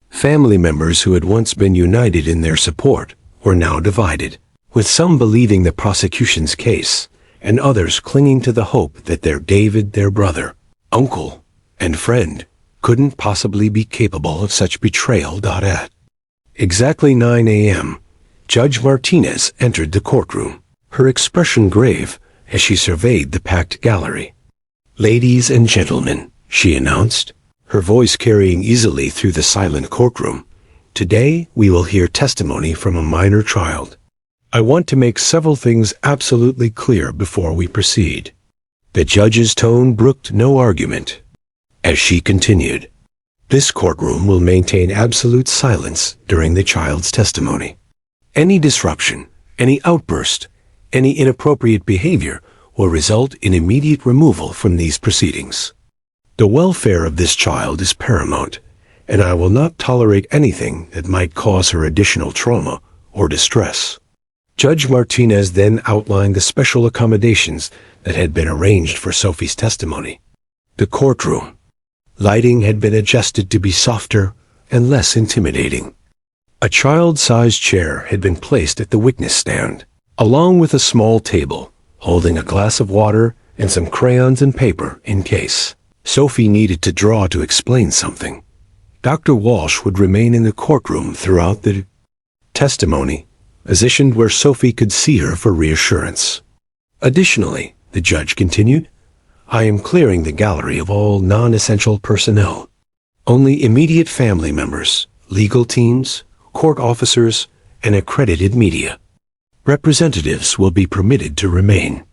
Speaker 1: Family members who had once been united in their support were now divided, with some believing the prosecution's case and others clinging to the hope that their David, their brother, uncle, and friend, couldn't possibly be capable of such betrayal. At exactly 9 a.m., Judge Martinez entered the courtroom, her expression grave as she surveyed the packed gallery. "Ladies and gentlemen," she announced, her voice carrying easily through the silent courtroom, "today we will hear testimony from a minor child. I want to make several things absolutely clear before we proceed." The judge's tone brooked no argument. As she continued, "This courtroom will maintain absolute silence during the child's testimony. Any disruption, any outburst, any inappropriate behavior will result in immediate removal from these proceedings. The welfare of this child is paramount, and I will not tolerate anything that might cause her additional trauma or distress." Judge Martinez then outlined the special accommodations that had been arranged for Sophie's testimony. The courtroom lighting had been adjusted to be softer and less intimidating. A child-sized chair had been placed at the witness stand, along with a small table holding a glass of water and some crayons and paper in case Sophie needed to draw to explain something. Dr. Walsh would remain in the courtroom throughout the testimony, positioned where Sophie could see her for reassurance. Additionally, the judge continued, "I am clearing the gallery of all non-essential personnel. Only immediate family members, legal teams, court officers, and accredited media representatives will be permitted to remain."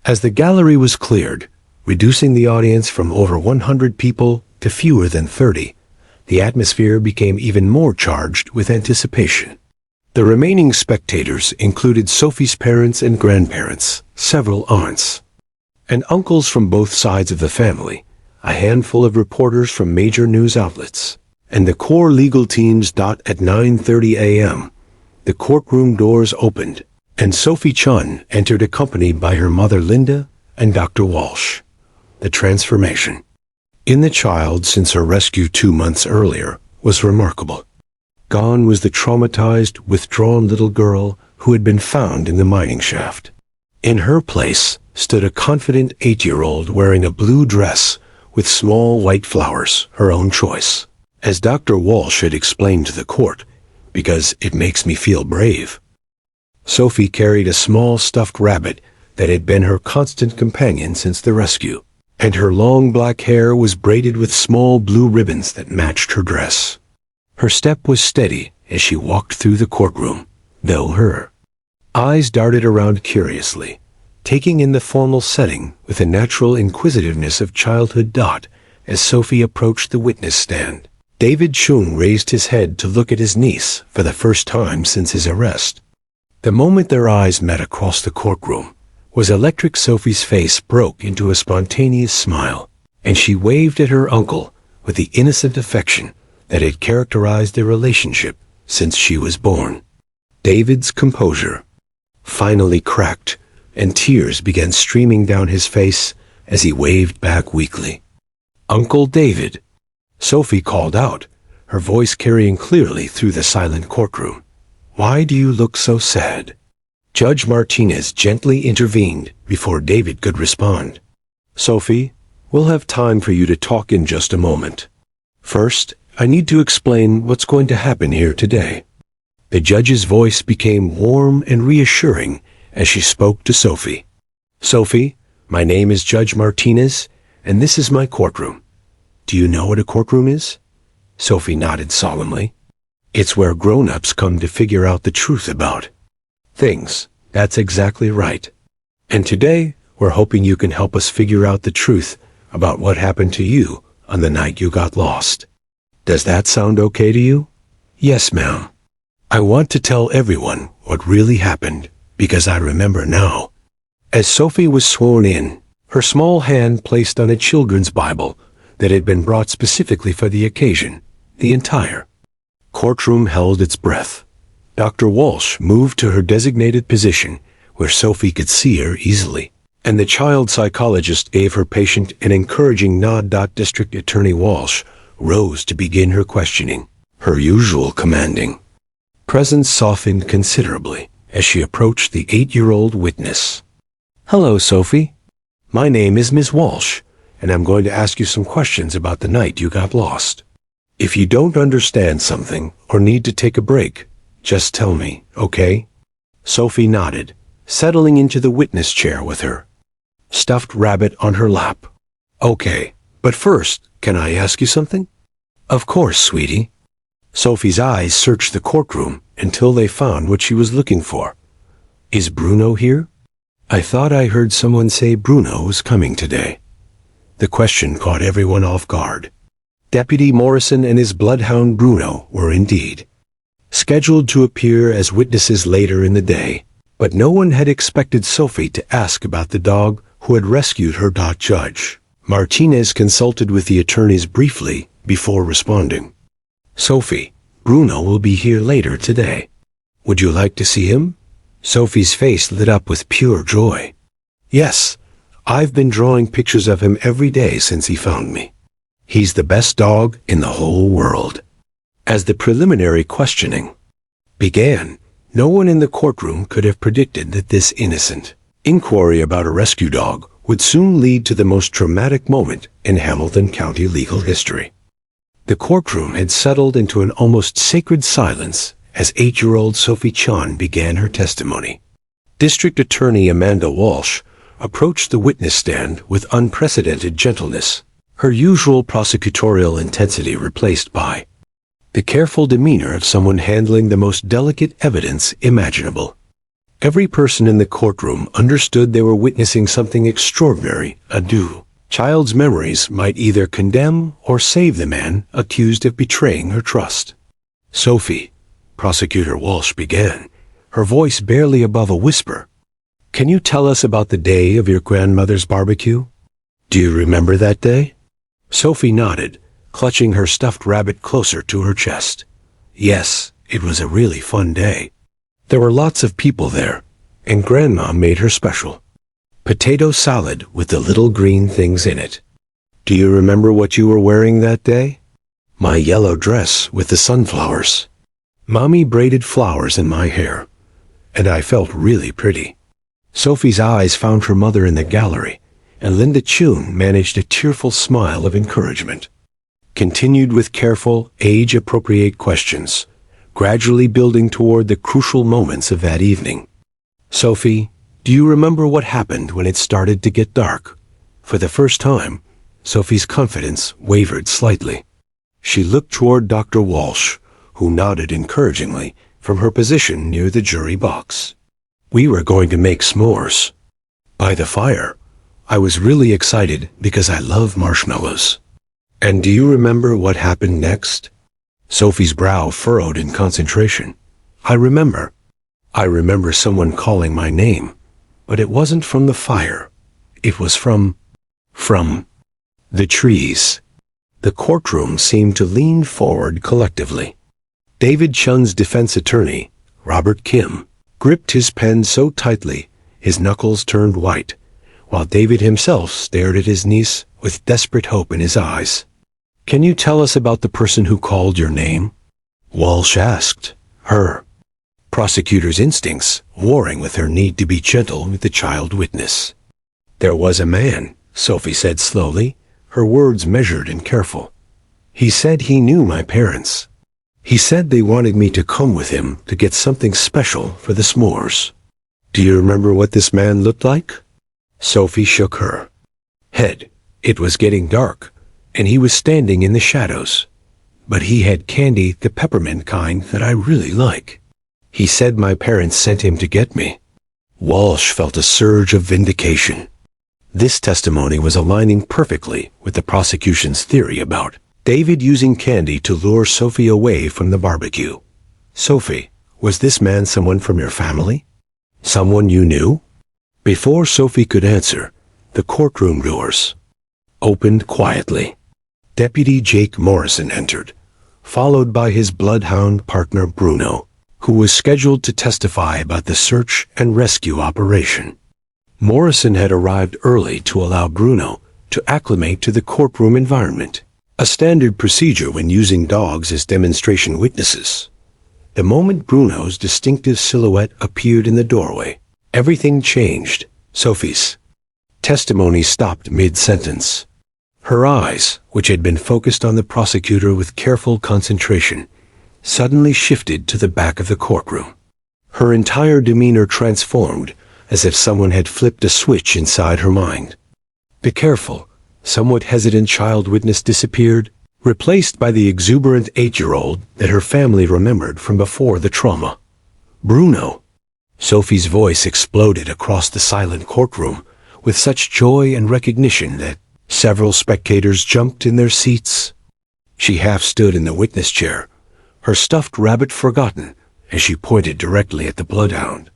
Speaker 1: As the gallery was cleared, reducing the audience from over 100 people to fewer than 30, the atmosphere became even more charged with anticipation. The remaining spectators included Sophie's parents and grandparents, several aunts, and uncles from both sides of the family, a handful of reporters from major news outlets, and the core legal teams. At 9:30 a.m., the courtroom doors opened, and Sophie Chun entered accompanied by her mother Linda and Dr. Walsh. The transformation in the child since her rescue 2 months earlier was remarkable. Gone was the traumatized, withdrawn little girl who had been found in the mining shaft. In her place stood a confident 8-year-old wearing a blue dress with small white flowers, her own choice. As Dr. Walsh had explained to the court, "Because it makes me feel brave." Sophie carried a small stuffed rabbit that had been her constant companion since the rescue, and her long black hair was braided with small blue ribbons that matched her dress. Her step was steady as she walked through the courtroom, though her eyes darted around curiously, taking in the formal setting with the natural inquisitiveness of childhood. As Sophie approached the witness stand, David Chun raised his head to look at his niece for the first time since his arrest. The moment their eyes met across the courtroom was electric. Sophie's face broke into a spontaneous smile, and she waved at her uncle with the innocent affection that had characterized their relationship since she was born. David's composure finally cracked, and tears began streaming down his face as he waved back weakly. "Uncle David," Sophie called out, her voice carrying clearly through the silent courtroom. "Why do you look so sad?" Judge Martinez gently intervened before David could respond. "Sophie, we'll have time for you to talk in just a moment. First, I need to explain what's going to happen here today." The judge's voice became warm and reassuring as she spoke to Sophie. "Sophie, my name is Judge Martinez, and this is my courtroom. Do you know what a courtroom is?" Sophie nodded solemnly. It's where grown-ups come to figure out the truth about things. That's exactly right. And today, we're hoping you can help us figure out the truth about what happened to you on the night you got lost. Does that sound okay to you? Yes, ma'am. I want to tell everyone what really happened because I remember now. As Sophie was sworn in, her small hand placed on a children's Bible that had been brought specifically for the occasion, the entire courtroom held its breath. Dr. Walsh moved to her designated position where Sophie could see her easily, and the child psychologist gave her patient an encouraging nod. District Attorney Walsh rose to begin her questioning, her usual commanding presence softened considerably as she approached the 8-year-old witness. Hello, Sophie. My name is Ms. Walsh, and I'm going to ask you some questions about the night you got lost. If you don't understand something or need to take a break, just tell me, okay? Sophie nodded, settling into the witness chair with her stuffed rabbit on her lap. Okay, but first, can I ask you something? Of course, sweetie. Sophie's eyes searched the courtroom until they found what she was looking for. Is Bruno here? I thought I heard someone say Bruno was coming today. The question caught everyone off guard. Deputy Morrison and his bloodhound Bruno were indeed scheduled to appear as witnesses later in the day, but no one had expected Sophie to ask about the dog who had rescued her. Judge Martinez consulted with the attorneys briefly before responding. Sophie, Bruno will be here later today. Would you like to see him? Sophie's face lit up with pure joy. Yes, I've been drawing pictures of him every day since he found me. He's the best dog in the whole world. As the preliminary questioning began, no one in the courtroom could have predicted that this innocent inquiry about a rescue dog would soon lead to the most traumatic moment in Hamilton County legal history. The courtroom had settled into an almost sacred silence as 8-year-old Sophie Chun began her testimony. District Attorney Amanda Walsh approached the witness stand with unprecedented gentleness, her usual prosecutorial intensity replaced by the careful demeanor of someone handling the most delicate evidence imaginable. Every person in the courtroom understood they were witnessing something extraordinary. A child's memories might either condemn or save the man accused of betraying her trust. Sophie, Prosecutor Walsh began, her voice barely above a whisper. Can you tell us about the day of your grandmother's barbecue? Do you remember that day? Sophie nodded, clutching her stuffed rabbit closer to her chest. Yes, it was a really fun day. There were lots of people there, and Grandma made her special potato salad with the little green things in it. Do you remember what you were wearing that day? My yellow dress with the sunflowers. Mommy braided flowers in my hair, and I felt really pretty. Sophie's eyes found her mother in the gallery, and Linda Chun managed a tearful smile of encouragement. Continued with careful, age-appropriate questions, gradually building toward the crucial moments of that evening. Sophie, do you remember what happened when it started to get dark? For the first time, Sophie's confidence wavered slightly. She looked toward Dr. Walsh, who nodded encouragingly from her position near the jury box. We were going to make s'mores by the fire. I was really excited because I love marshmallows. And do you remember what happened next? Sophie's brow furrowed in concentration. I remember someone calling my name, but it wasn't from the fire. It was from the trees. The courtroom seemed to lean forward collectively. David Chun's defense attorney, Robert Kim, gripped his pen so tightly his knuckles turned white, while David himself stared at his niece with desperate hope in his eyes. Can you tell us about the person who called your name? Walsh asked. Her prosecutor's instincts warring with her need to be gentle with the child witness. There was a man, Sophie said slowly, her words measured and careful. He said he knew my parents. He said they wanted me to come with him to get something special for the s'mores. Do you remember what this man looked like? Sophie shook her head. It was getting dark, and he was standing in the shadows. but he had candy, the peppermint kind that I really like. He said my parents sent him to get me. Walsh felt a surge of vindication. This testimony was aligning perfectly with the prosecution's theory about David using candy to lure Sophie away from the barbecue. Sophie, was this man someone from your family? Someone you knew? Before Sophie could answer, the courtroom doors opened quietly. Deputy Jake Morrison entered, followed by his bloodhound partner Bruno, who was scheduled to testify about the search and rescue operation. Morrison had arrived early to allow Bruno to acclimate to the courtroom environment, a standard procedure when using dogs as demonstration witnesses. The moment Bruno's distinctive silhouette appeared in the doorway, everything changed. Sophie's testimony stopped mid-sentence. Her eyes, which had been focused on the prosecutor with careful concentration, suddenly shifted to the back of the courtroom. Her entire demeanor transformed, as if someone had flipped a switch inside her mind. The careful, somewhat hesitant child witness disappeared, replaced by the exuberant 8-year-old that her family remembered from before the trauma. Bruno. Sophie's voice exploded across the silent courtroom with such joy and recognition that several spectators jumped in their seats. She half stood in the witness chair, her stuffed rabbit forgotten, as she pointed directly at the bloodhound.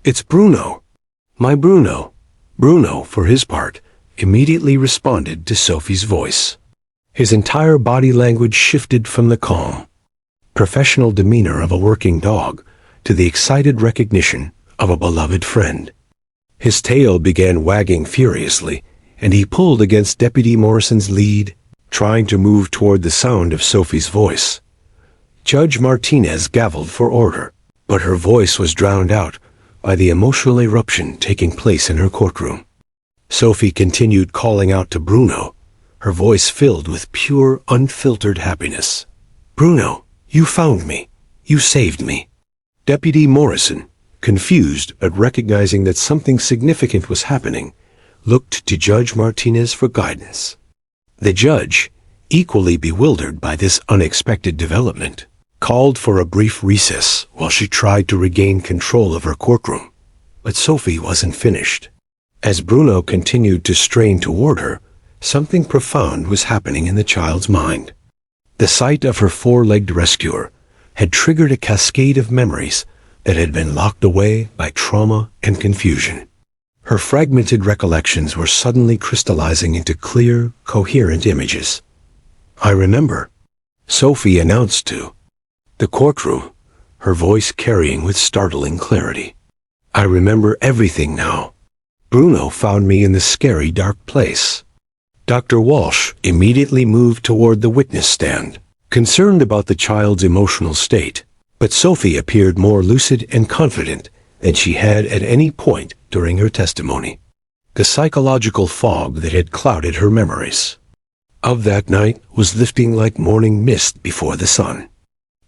Speaker 1: "It's Bruno. My Bruno." Bruno, for his part, immediately responded to Sophie's voice. His entire body language shifted from the calm, professional demeanor of a working dog to the excited recognition of a beloved friend. His tail began wagging furiously, and he pulled against Deputy Morrison's lead, trying to move toward the sound of Sophie's voice. Judge Martinez gavelled for order, but her voice was drowned out by the emotional eruption taking place in her courtroom. Sophie continued calling out to Bruno, her voice filled with pure, unfiltered happiness. "Bruno, you found me. You saved me." Deputy Morrison, confused but recognizing that something significant was happening, looked to Judge Martinez for guidance. The judge, equally bewildered by this unexpected development, called for a brief recess while she tried to regain control of her courtroom. But Sophie wasn't finished. As Bruno continued to strain toward her, something profound was happening in the child's mind. The sight of her four-legged rescuer had triggered a cascade of memories that had been locked away by trauma and confusion. Her fragmented recollections were suddenly crystallizing into clear, coherent images. "I remember," Sophie announced to the courtroom, her voice carrying with startling clarity. "I remember everything now. Bruno found me in the scary dark place." Dr. Walsh immediately moved toward the witness stand, concerned about the child's emotional state, but Sophie appeared more lucid and confident than she had at any point during her testimony. The psychological fog that had clouded her memories of that night was lifting like morning mist before the sun.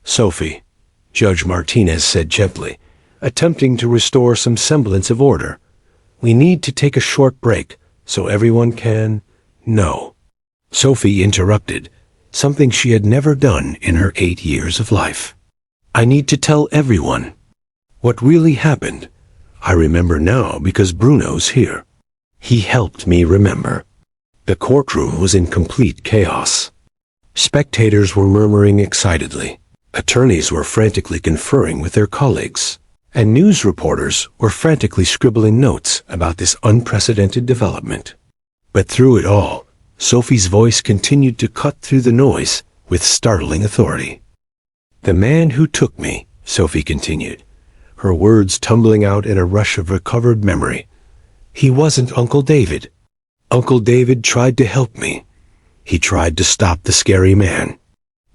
Speaker 1: "Sophie," Judge Martinez said gently, attempting to restore some semblance of order, "we need to take a short break so everyone can know." Sophie interrupted, something she had never done in her 8 years of life. "I need to tell everyone what really happened. I remember now because Bruno's here. He helped me remember." The courtroom was in complete chaos. Spectators were murmuring excitedly. Attorneys were frantically conferring with their colleagues, and news reporters were frantically scribbling notes about this unprecedented development. But through it all, Sophie's voice continued to cut through the noise with startling authority. "The man who took me," Sophie continued, her words tumbling out in a rush of recovered memory. "He wasn't Uncle David. Uncle David tried to help me. He tried to stop the scary man."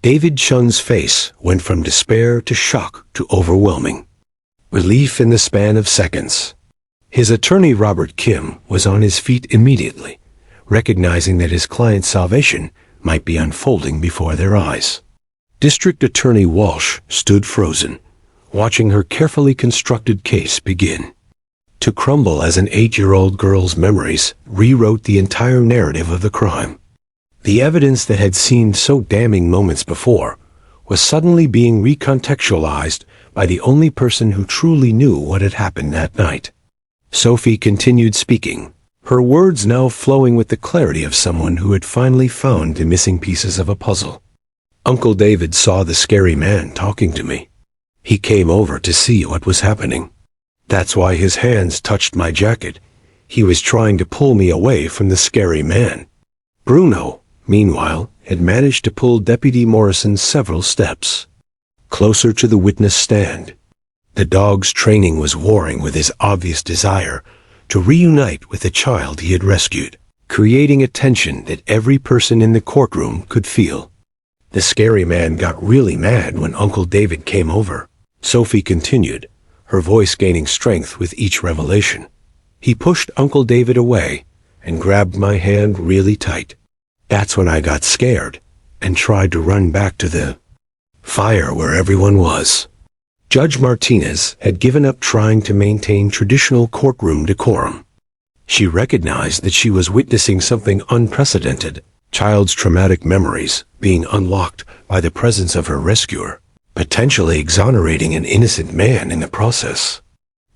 Speaker 1: David Chun's face went from despair to shock to overwhelming relief in the span of seconds. His attorney Robert Kim was on his feet immediately, recognizing that his client's salvation might be unfolding before their eyes. District Attorney Walsh stood frozen, watching her carefully constructed case begin to crumble as an 8-year-old girl's memories rewrote the entire narrative of the crime. The evidence that had seemed so damning moments before was suddenly being recontextualized by the only person who truly knew what had happened that night. Sophie continued speaking, her words now flowing with the clarity of someone who had finally found the missing pieces of a puzzle. Uncle David saw the scary man talking to me. He came over to see what was happening. That's why his hands touched my jacket. He was trying to pull me away from the scary man. Bruno, meanwhile, had managed to pull Deputy Morrison several steps closer to the witness stand. The dog's training was warring with his obvious desire to reunite with the child he had rescued, creating a tension that every person in the courtroom could feel. The scary man got really mad when Uncle David came over. Sophie continued, her voice gaining strength with each revelation. He pushed Uncle David away and grabbed my hand really tight. That's when I got scared and tried to run back to the fire where everyone was. Judge Martinez had given up trying to maintain traditional courtroom decorum. She recognized that she was witnessing something unprecedented, child's traumatic memories being unlocked by the presence of her rescuer, potentially exonerating an innocent man in the process.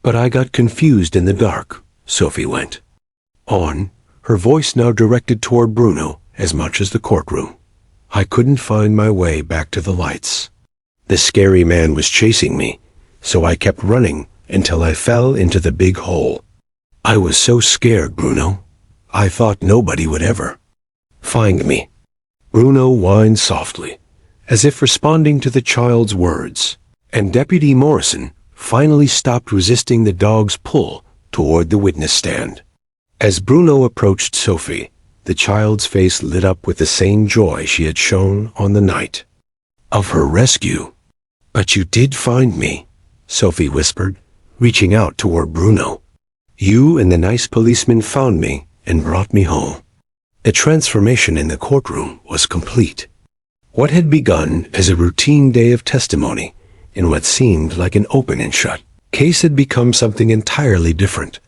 Speaker 1: But I got confused in the dark, Sophie went on, her voice now directed toward Bruno as much as the courtroom. I couldn't find my way back to the lights. The scary man was chasing me, so I kept running until I fell into the big hole. I was so scared, Bruno. I thought nobody would ever find me. Bruno whined softly, as if responding to the child's words, and Deputy Morrison finally stopped resisting the dog's pull toward the witness stand. As Bruno approached Sophie, the child's face lit up with the same joy she had shown on the night of her rescue. But you did find me, Sophie whispered, reaching out toward Bruno. You and the nice policeman found me and brought me home. The transformation in the courtroom was complete. What had begun as a routine day of testimony in what seemed like an open and shut case had become something entirely different,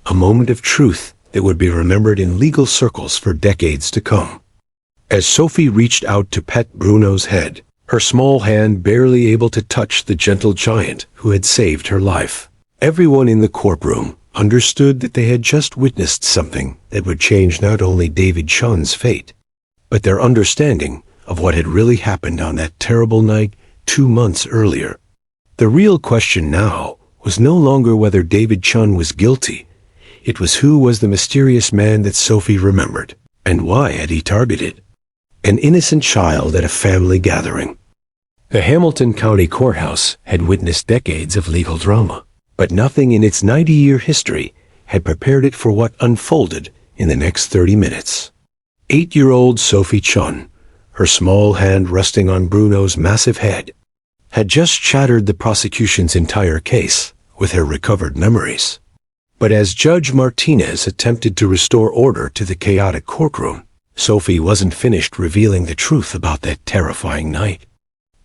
Speaker 1: a moment of truth that would be remembered in legal circles for decades to come. As Sophie reached out to pet Bruno's head, her small hand barely able to touch the gentle giant who had saved her life, everyone in the courtroom understood that they had just witnessed something that would change not only David Chun's fate, but their understanding of what had really happened on that terrible night 2 months earlier. The real question now was no longer whether David Chun was guilty. It was who was the mysterious man that Sophie remembered, and why had he targeted an innocent child at a family gathering. The Hamilton County Courthouse had witnessed decades of legal drama, but nothing in its 90-year history had prepared it for what unfolded in the next 30 minutes. 8-year-old Sophie Chun, her small hand resting on Bruno's massive head, had just shattered the prosecution's entire case with her recovered memories. But as Judge Martinez attempted to restore order to the chaotic courtroom, Sophie wasn't finished revealing the truth about that terrifying night.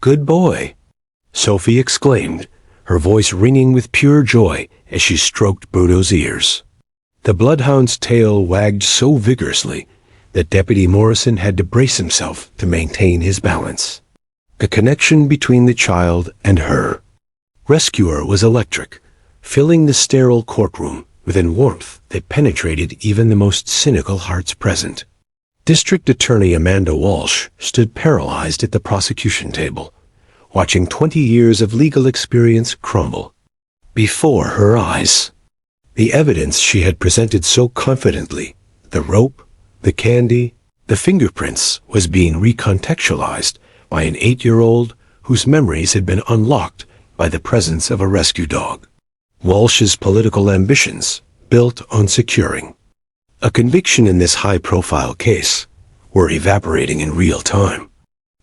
Speaker 1: "Good boy," Sophie exclaimed, her voice ringing with pure joy as she stroked Bruno's ears. The bloodhound's tail wagged so vigorously that Deputy Morrison had to brace himself to maintain his balance. The connection between the child and her rescuer was electric, filling the sterile courtroom with a warmth that penetrated even the most cynical hearts present. District Attorney Amanda Walsh stood paralyzed at the prosecution table, watching 20 years of legal experience crumble before her eyes. The evidence she had presented so confidently, the rope, the candy, the fingerprints, was being recontextualized by an 8-year-old whose memories had been unlocked by the presence of a rescue dog. Walsh's political ambitions, built on securing a conviction in this high-profile case, were evaporating in real time.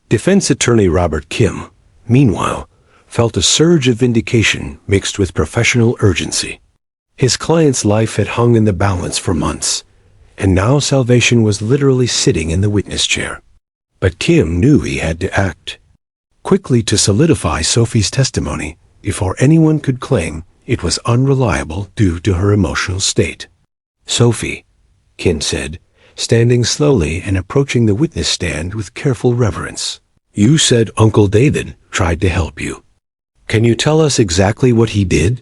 Speaker 1: Defense attorney Robert Kim, meanwhile, felt a surge of vindication mixed with professional urgency. His client's life had hung in the balance for months, and now salvation was literally sitting in the witness chair. But Kim knew he had to act quickly to solidify Sophie's testimony before anyone could claim it was unreliable due to her emotional state. "Sophie," Kim said, standing slowly and approaching the witness stand with careful reverence. You said Uncle David tried to help you. Can you tell us exactly what he did?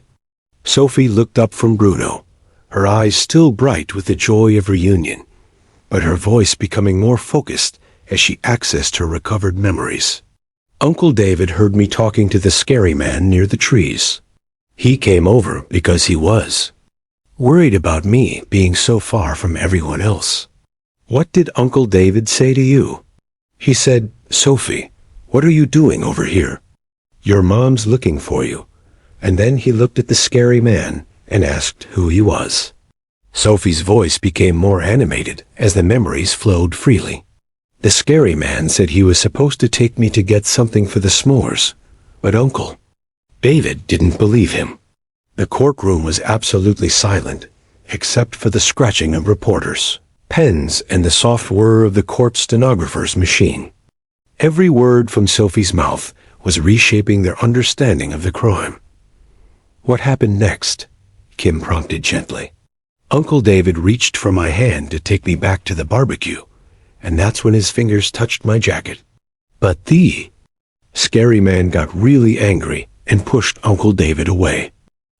Speaker 1: Sophie looked up from Bruno, her eyes still bright with the joy of reunion, but her voice becoming more focused as she accessed her recovered memories. Uncle David heard me talking to the scary man near the trees. He came over because he was worried about me being so far from everyone else. What did Uncle David say to you? He said, Sophie, what are you doing over here? Your mom's looking for you. And then he looked at the scary man and asked who he was. Sophie's voice became more animated as the memories flowed freely. The scary man said he was supposed to take me to get something for the s'mores, but Uncle David didn't believe him. The courtroom was absolutely silent, except for the scratching of reporters' pens and the soft whir of the court stenographer's machine. Every word from Sophie's mouth was reshaping their understanding of the crime. What happened next? Kim prompted gently. Uncle David reached for my hand to take me back to the barbecue, and that's when his fingers touched my jacket. But the scary man got really angry and pushed Uncle David away.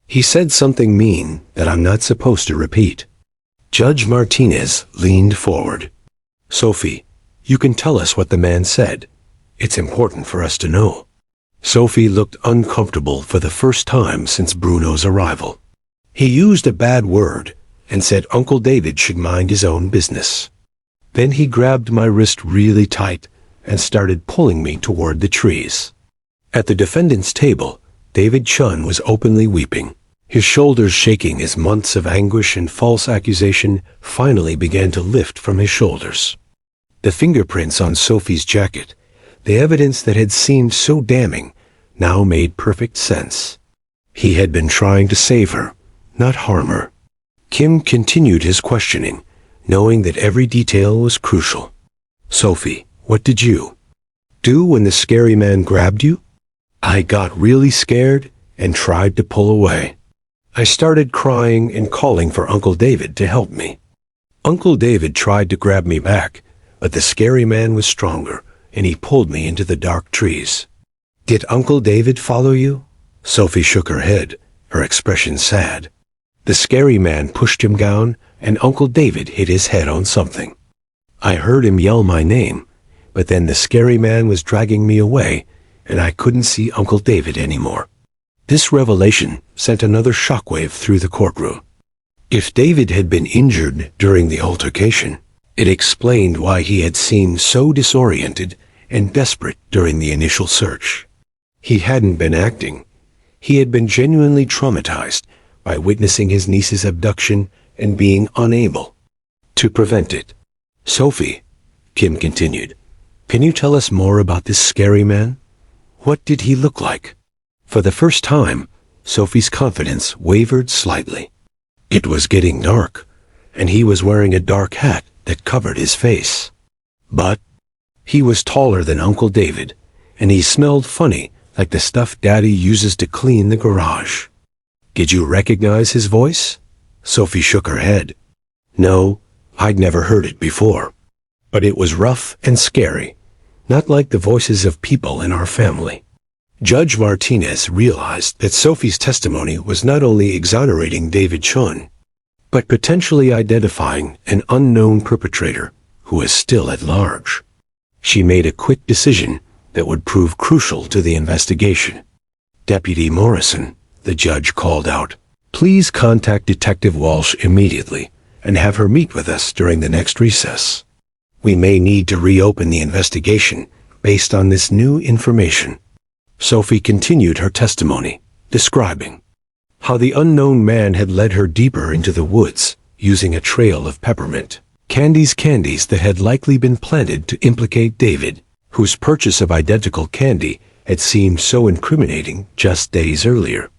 Speaker 1: He said something mean that I'm not supposed to repeat. Judge Martinez leaned forward. Sophie, you can tell us what the man said. It's important for us to know. Sophie looked uncomfortable for the first time since Bruno's arrival. He used a bad word and said Uncle David should mind his own business. Then he grabbed my wrist really tight and started pulling me toward the trees. At the defendant's table, David Chun was openly weeping, his shoulders shaking as months of anguish and false accusation finally began to lift from his shoulders. The fingerprints on Sophie's jacket, the evidence that had seemed so damning, now made perfect sense. He had been trying to save her, not harm her. Kim continued his questioning, knowing that every detail was crucial. Sophie, what did you do when the scary man grabbed you? I got really scared and tried to pull away. I started crying and calling for Uncle David to help me. Uncle David tried to grab me back, but the scary man was stronger, and he pulled me into the dark trees. Did Uncle David follow you? Sophie shook her head, her expression sad. The scary man pushed him down, and Uncle David hit his head on something. I heard him yell my name, but then the scary man was dragging me away, and I couldn't see Uncle David anymore. This revelation sent another shockwave through the courtroom. If David had been injured during the altercation, it explained why he had seemed so disoriented and desperate during the initial search. He hadn't been acting. He had been genuinely traumatized by witnessing his niece's abduction and being unable to prevent it. Sophie, Kim continued, can you tell us more about this scary man? What did he look like? For the first time, Sophie's confidence wavered slightly. It was getting dark, and he was wearing a dark hat that covered his face. But he was taller than Uncle David, and he smelled funny like the stuff Daddy uses to clean the garage. Did you recognize his voice? Sophie shook her head. No, I'd never heard it before. But it was rough and scary, not like the voices of people in our family. Judge Martinez realized that Sophie's testimony was not only exonerating David Chun, but potentially identifying an unknown perpetrator who is still at large. She made a quick decision that would prove crucial to the investigation. Deputy Morrison, the judge called out, please contact Detective Walsh immediately and have her meet with us during the next recess. We may need to reopen the investigation based on this new information. Sophie continued her testimony, describing how the unknown man had led her deeper into the woods using a trail of peppermint candies that had likely been planted to implicate David, whose purchase of identical candy had seemed so incriminating just days earlier.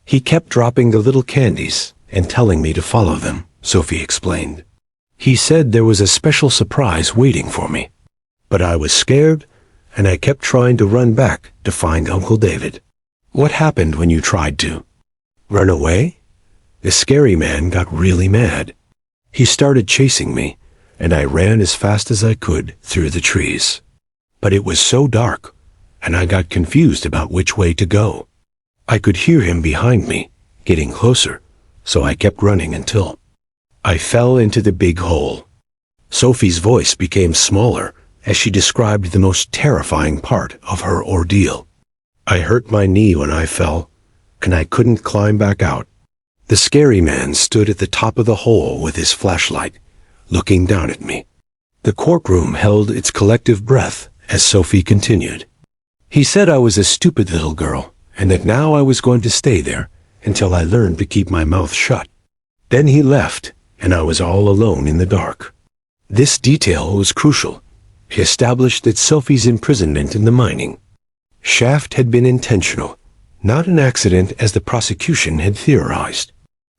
Speaker 1: He kept dropping the little candies and telling me to follow them, Sophie explained. He said there was a special surprise waiting for me. But I was scared, and I kept trying to run back to find Uncle David. What happened when you tried to run away? The scary man got really mad. He started chasing me, and I ran as fast as I could through the trees. But it was so dark, and I got confused about which way to go. I could hear him behind me, getting closer, so I kept running until I fell into the big hole. Sophie's voice became smaller as she described the most terrifying part of her ordeal. I hurt my knee when I fell, and I couldn't climb back out. The scary man stood at the top of the hole with his flashlight, looking down at me. The courtroom held its collective breath as Sophie continued. He said I was a stupid little girl, and that now I was going to stay there until I learned to keep my mouth shut. Then he left, and I was all alone in the dark. This detail was crucial. He established that Sophie's imprisonment in the mining shaft had been intentional, not an accident as the prosecution had theorized.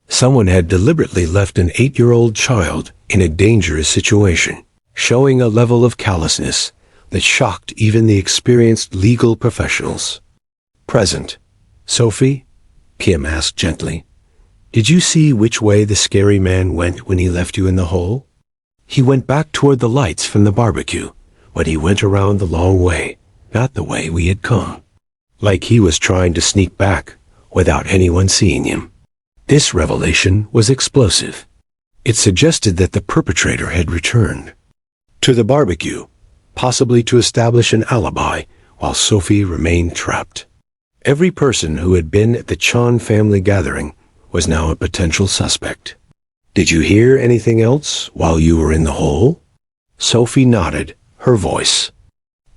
Speaker 1: Someone had deliberately left an 8-year-old child in a dangerous situation, showing a level of callousness that shocked even the experienced legal professionals present. Sophie, Kim asked gently, did you see which way the scary man went when he left you in the hole? He went back toward the lights from the barbecue, but he went around the long way, not the way we had come. Like he was trying to sneak back without anyone seeing him. This revelation was explosive. It suggested that the perpetrator had returned to the barbecue, possibly to establish an alibi while Sophie remained trapped. Every person who had been at the Chun family gathering was now a potential suspect. Did you hear anything else while you were in the hole? Sophie nodded, her voice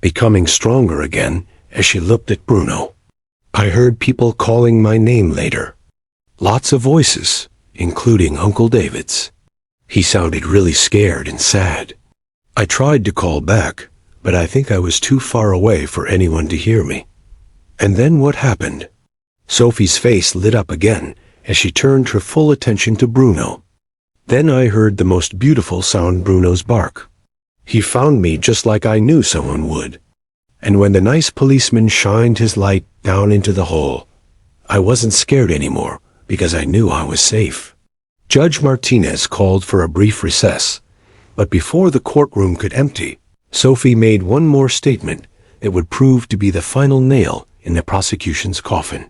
Speaker 1: becoming stronger again as she looked at Bruno. I heard people calling my name later. Lots of voices, including Uncle David's. He sounded really scared and sad. I tried to call back, but I think I was too far away for anyone to hear me. And then what happened? Sophie's face lit up again as she turned her full attention to Bruno. Then I heard the most beautiful sound, Bruno's bark. He found me just like I knew someone would. And when the nice policeman shined his light down into the hole, I wasn't scared anymore because I knew I was safe. Judge Martinez called for a brief recess, but before the courtroom could empty, Sophie made one more statement that would prove to be the final nail in the prosecution's coffin.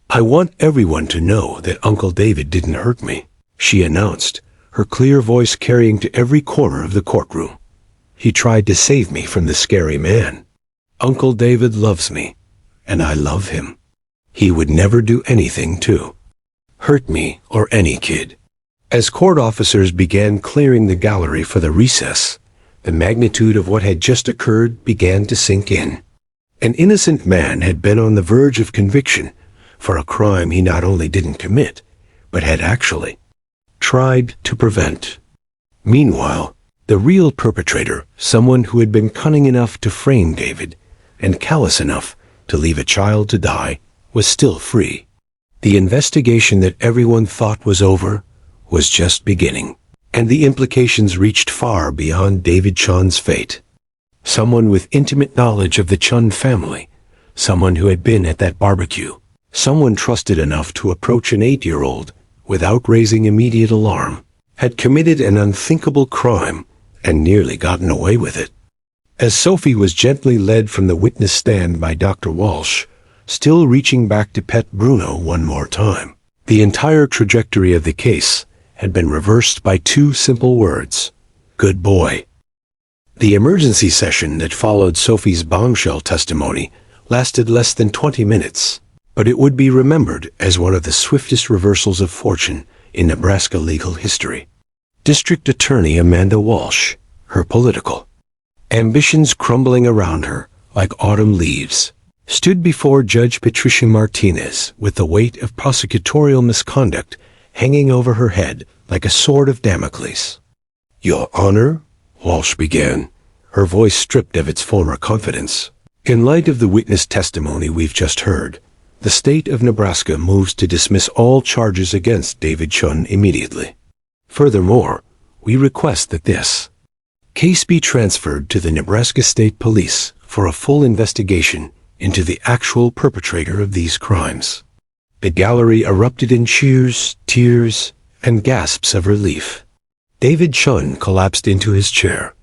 Speaker 1: I want everyone to know that Uncle David didn't hurt me, she announced, her clear voice carrying to every corner of the courtroom. He tried to save me from the scary man. Uncle David loves me, and I love him. He would never do anything to hurt me or any kid. As court officers began clearing the gallery for the recess, the magnitude of what had just occurred began to sink in. An innocent man had been on the verge of conviction for a crime he not only didn't commit, but had actually tried to prevent. Meanwhile, the real perpetrator, someone who had been cunning enough to frame David and callous enough to leave a child to die, was still free. The investigation that everyone thought was over was just beginning, and the implications reached far beyond David Chun's fate. Someone with intimate knowledge of the Chun family, someone who had been at that barbecue, someone trusted enough to approach an 8-year-old without raising immediate alarm, had committed an unthinkable crime and nearly gotten away with it. As Sophie was gently led from the witness stand by Dr. Walsh, still reaching back to pet Bruno one more time, the entire trajectory of the case had been reversed by 2 simple words: good boy. The emergency session that followed Sophie's bombshell testimony lasted less than 20 minutes, but it would be remembered as one of the swiftest reversals of fortune in Nebraska legal history. District Attorney Amanda Walsh, her political ambitions crumbling around her like autumn leaves, stood before Judge Patricia Martinez with the weight of prosecutorial misconduct hanging over her head like a sword of Damocles. Your Honor, Walsh began, her voice stripped of its former confidence. In light of the witness testimony we've just heard, the state of Nebraska moves to dismiss all charges against David Chun immediately. Furthermore, we request that this case be transferred to the Nebraska State Police for a full investigation into the actual perpetrator of these crimes. The gallery erupted in cheers, tears, and gasps of relief. David Chun collapsed into his chair,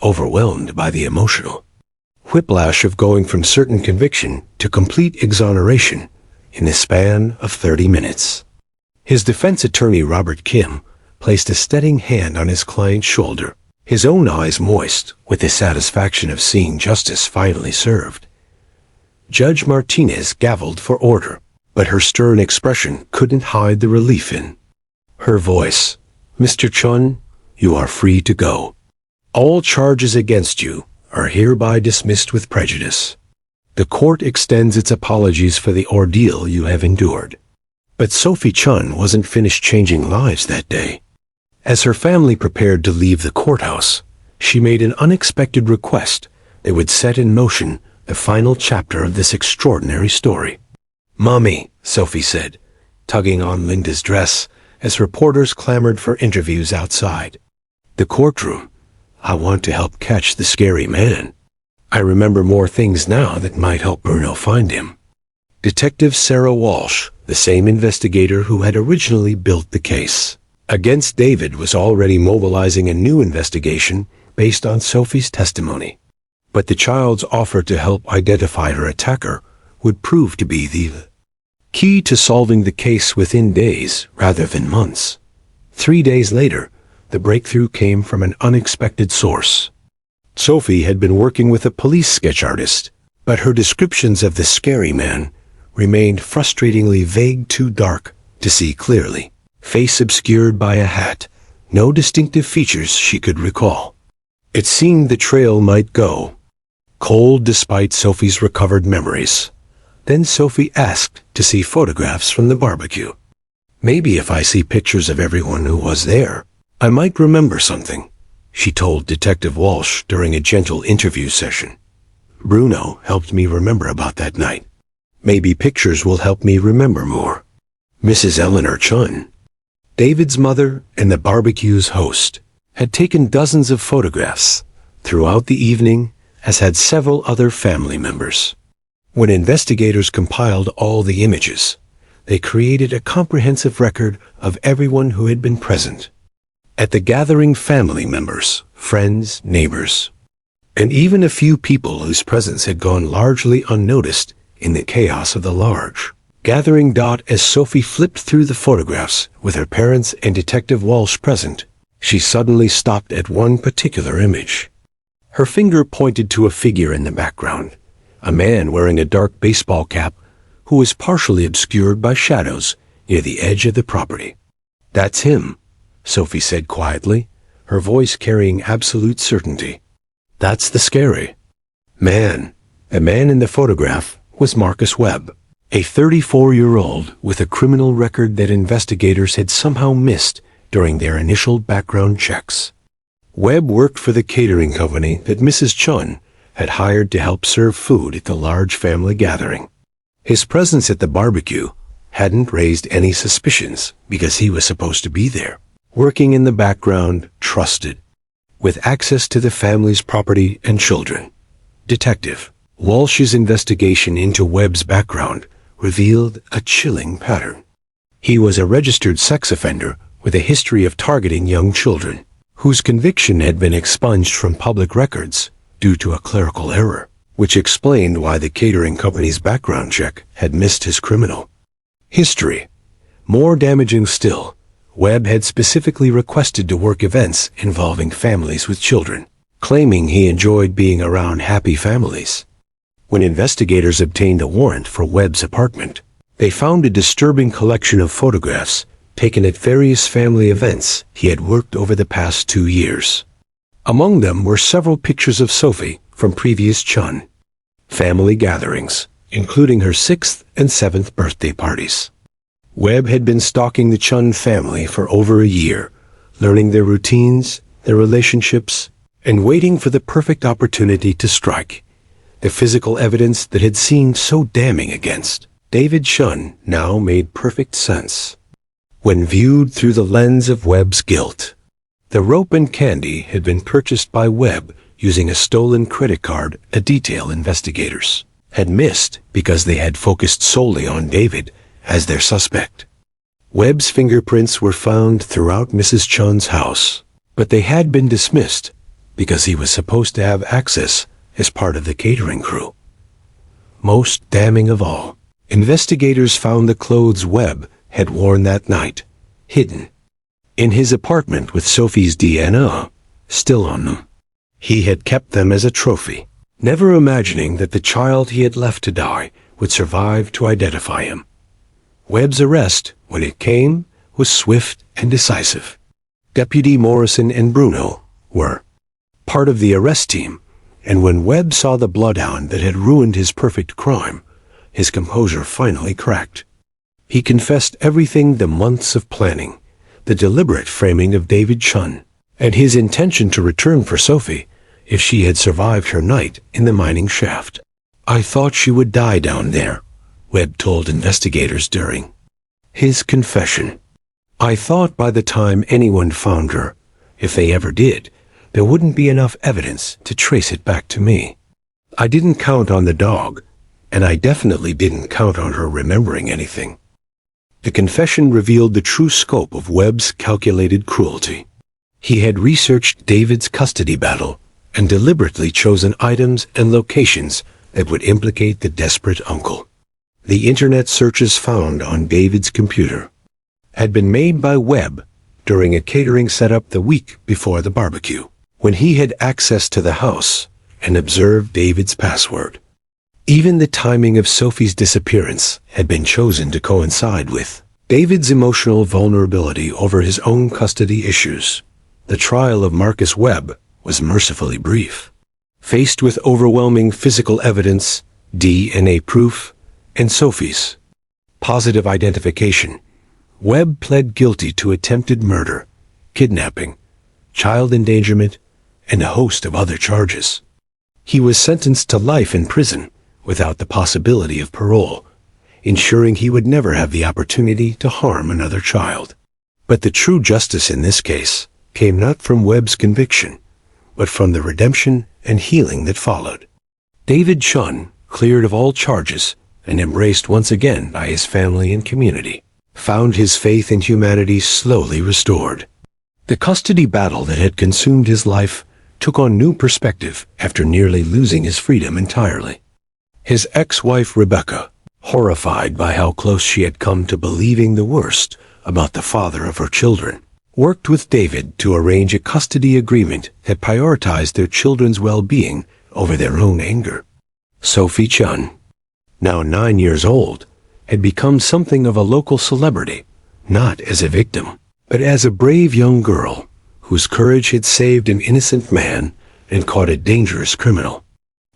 Speaker 1: overwhelmed by the emotional whiplash of going from certain conviction to complete exoneration in the span of 30 minutes. His defense attorney, Robert Kim, placed a steadying hand on his client's shoulder, his own eyes moist with the satisfaction of seeing justice finally served. Judge Martinez gavelled for order, but her stern expression couldn't hide the relief in her voice. "Mr. Chun, you are free to go. All charges against you are hereby dismissed with prejudice. The court extends its apologies for the ordeal you have endured." But Sophie Chun wasn't finished changing lives that day. As her family prepared to leave the courthouse, she made an unexpected request that would set in motion the final chapter of this extraordinary story. "Mommy," Sophie said, tugging on Linda's dress as reporters clamored for interviews outside the courtroom, "I want to help catch the scary man. I remember more things now that might help Bruno find him." Detective Sarah Walsh, the same investigator who had originally built the case against David, was already mobilizing a new investigation based on Sophie's testimony. But the child's offer to help identify her attacker would prove to be the key to solving the case within days rather than months. 3 days later, the breakthrough came from an unexpected source. Sophie had been working with a police sketch artist, but her descriptions of the scary man remained frustratingly vague, too dark to see clearly. Face obscured by a hat, no distinctive features she could recall. It seemed the trail might go cold despite Sophie's recovered memories. Then Sophie asked to see photographs from the barbecue. "Maybe if I see pictures of everyone who was there, I might remember something," she told Detective Walsh during a gentle interview session. "Bruno helped me remember about that night. Maybe pictures will help me remember more." Mrs. Eleanor Chun, David's mother and the barbecue's host, had taken dozens of photographs throughout the evening, as had several other family members. When investigators compiled all the images, they created a comprehensive record of everyone who had been present at the gathering: family members, friends, neighbors, and even a few people whose presence had gone largely unnoticed in the chaos of the large gathering. As Sophie flipped through the photographs with her parents and Detective Walsh present, she suddenly stopped at one particular image. Her finger pointed to a figure in the background, a man wearing a dark baseball cap who was partially obscured by shadows near the edge of the property. "That's him," Sophie said quietly, her voice carrying absolute certainty. "That's the scary man." The man in the photograph was Marcus Webb, a 34-year-old with a criminal record that investigators had somehow missed during their initial background checks. Webb worked for the catering company that Mrs. Chun had hired to help serve food at the large family gathering. His presence at the barbecue hadn't raised any suspicions because he was supposed to be there, working in the background, trusted, with access to the family's property and children. Detective Walsh's investigation into Webb's background revealed a chilling pattern. He was a registered sex offender with a history of targeting young children, whose conviction had been expunged from public records due to a clerical error, which explained why the catering company's background check had missed his criminal history. More damaging still, Webb had specifically requested to work events involving families with children, claiming he enjoyed being around happy families. When investigators obtained a warrant for Webb's apartment, they found a disturbing collection of photographs taken at various family events he had worked over the past 2 years. Among them were several pictures of Sophie from previous Chun family gatherings, including her 6th and 7th birthday parties. Webb had been stalking the Chun family for over a year, learning their routines, their relationships, and waiting for the perfect opportunity to strike. The physical evidence that had seemed so damning against David Chun now made perfect sense when viewed through the lens of Webb's guilt. The rope and candy had been purchased by Webb using a stolen credit card, a detail investigators had missed because they had focused solely on David as their suspect. Webb's fingerprints were found throughout Mrs. Chun's house, but they had been dismissed because he was supposed to have access as part of the catering crew. Most damning of all, investigators found the clothes Webb had worn that night, hidden in his apartment with Sophie's DNA still on them. He had kept them as a trophy, never imagining that the child he had left to die would survive to identify him. Webb's arrest, when it came, was swift and decisive. Deputy Morrison and Bruno were part of the arrest team, and when Webb saw the bloodhound that had ruined his perfect crime, his composure finally cracked. He confessed everything: the months of planning, the deliberate framing of David Chun, and his intention to return for Sophie if she had survived her night in the mining shaft. "I thought she would die down there," Webb told investigators during his confession. "I thought by the time anyone found her, if they ever did, there wouldn't be enough evidence to trace it back to me. I didn't count on the dog, and I definitely didn't count on her remembering anything." The confession revealed the true scope of Webb's calculated cruelty. He had researched David's custody battle and deliberately chosen items and locations that would implicate the desperate uncle. The internet searches found on David's computer had been made by Webb during a catering setup the week before the barbecue, when he had access to the house and observed David's password. Even the timing of Sophie's disappearance had been chosen to coincide with David's emotional vulnerability over his own custody issues. The trial of Marcus Webb was mercifully brief. Faced with overwhelming physical evidence, DNA proof, and Sophie's positive identification, Webb pled guilty to attempted murder, kidnapping, child endangerment, and a host of other charges. He was sentenced to life in prison without the possibility of parole, ensuring he would never have the opportunity to harm another child. But the true justice in this case came not from Webb's conviction, but from the redemption and healing that followed. David Chun, cleared of all charges and embraced once again by his family and community, found his faith in humanity slowly restored. The custody battle that had consumed his life took on new perspective after nearly losing his freedom entirely. His ex-wife Rebecca, horrified by how close she had come to believing the worst about the father of her children, worked with David to arrange a custody agreement that prioritized their children's well-being over their own anger. Sophie Chun, now 9 years old, had become something of a local celebrity, not as a victim, but as a brave young girl whose courage had saved an innocent man and caught a dangerous criminal.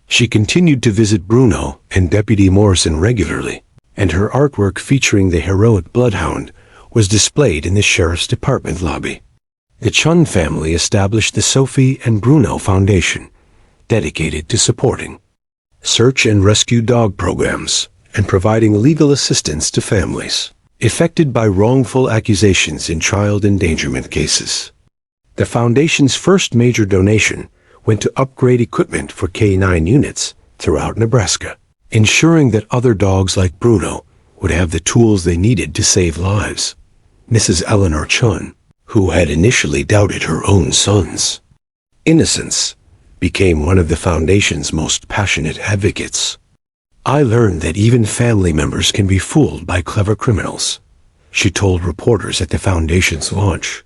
Speaker 1: She continued to visit Bruno and Deputy Morrison regularly, and her artwork featuring the heroic bloodhound was displayed in the sheriff's department lobby. The Chun family established the Sophie and Bruno Foundation, dedicated to supporting search and rescue dog programs and providing legal assistance to families affected by wrongful accusations in child endangerment cases. The foundation's first major donation went to upgrade equipment for K9 units throughout Nebraska, ensuring that other dogs like Bruno would have the tools they needed to save lives. Mrs. Eleanor Chun, who had initially doubted her own son's innocence, became one of the foundation's most passionate advocates. "I learned that even family members can be fooled by clever criminals," she told reporters at the foundation's launch.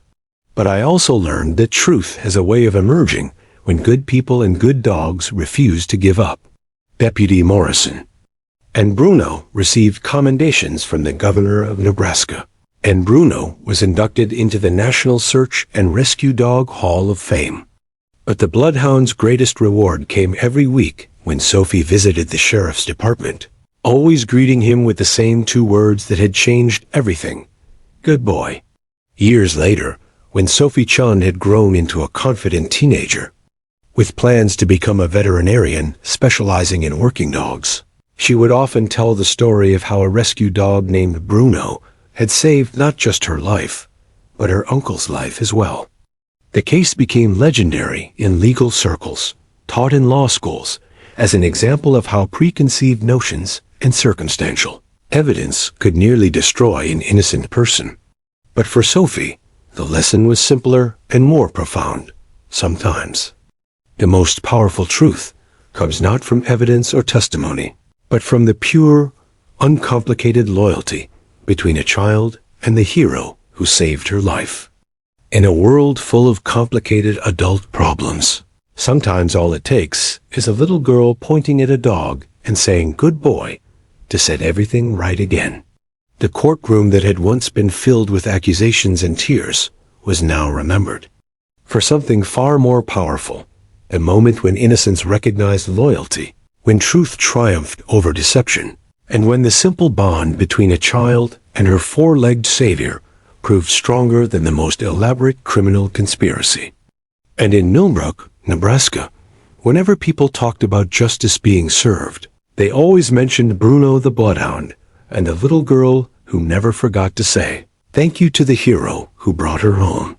Speaker 1: "But I also learned that truth has a way of emerging when good people and good dogs refuse to give up." Deputy Morrison and Bruno received commendations from the governor of Nebraska, and Bruno was inducted into the National Search and Rescue Dog Hall of Fame. But the bloodhound's greatest reward came every week when Sophie visited the sheriff's department, always greeting him with the same 2 words that had changed everything: "Good boy." Years later, when Sophie Chun had grown into a confident teenager, with plans to become a veterinarian specializing in working dogs, she would often tell the story of how a rescue dog named Bruno had saved not just her life, but her uncle's life as well. The case became legendary in legal circles, taught in law schools, as an example of how preconceived notions and circumstantial evidence could nearly destroy an innocent person. But for Sophie, the lesson was simpler and more profound. Sometimes, the most powerful truth comes not from evidence or testimony, but from the pure, uncomplicated loyalty between a child and the hero who saved her life. In a world full of complicated adult problems, sometimes all it takes is a little girl pointing at a dog and saying, "Good boy," to set everything right again. The courtroom that had once been filled with accusations and tears was now remembered for something far more powerful, a moment when innocence recognized loyalty, when truth triumphed over deception, and when the simple bond between a child and her four-legged savior proved stronger than the most elaborate criminal conspiracy. And in Millbrook, Nebraska, whenever people talked about justice being served, they always mentioned Bruno the Bloodhound and a little girl who never forgot to say, "Thank you to the hero who brought her home."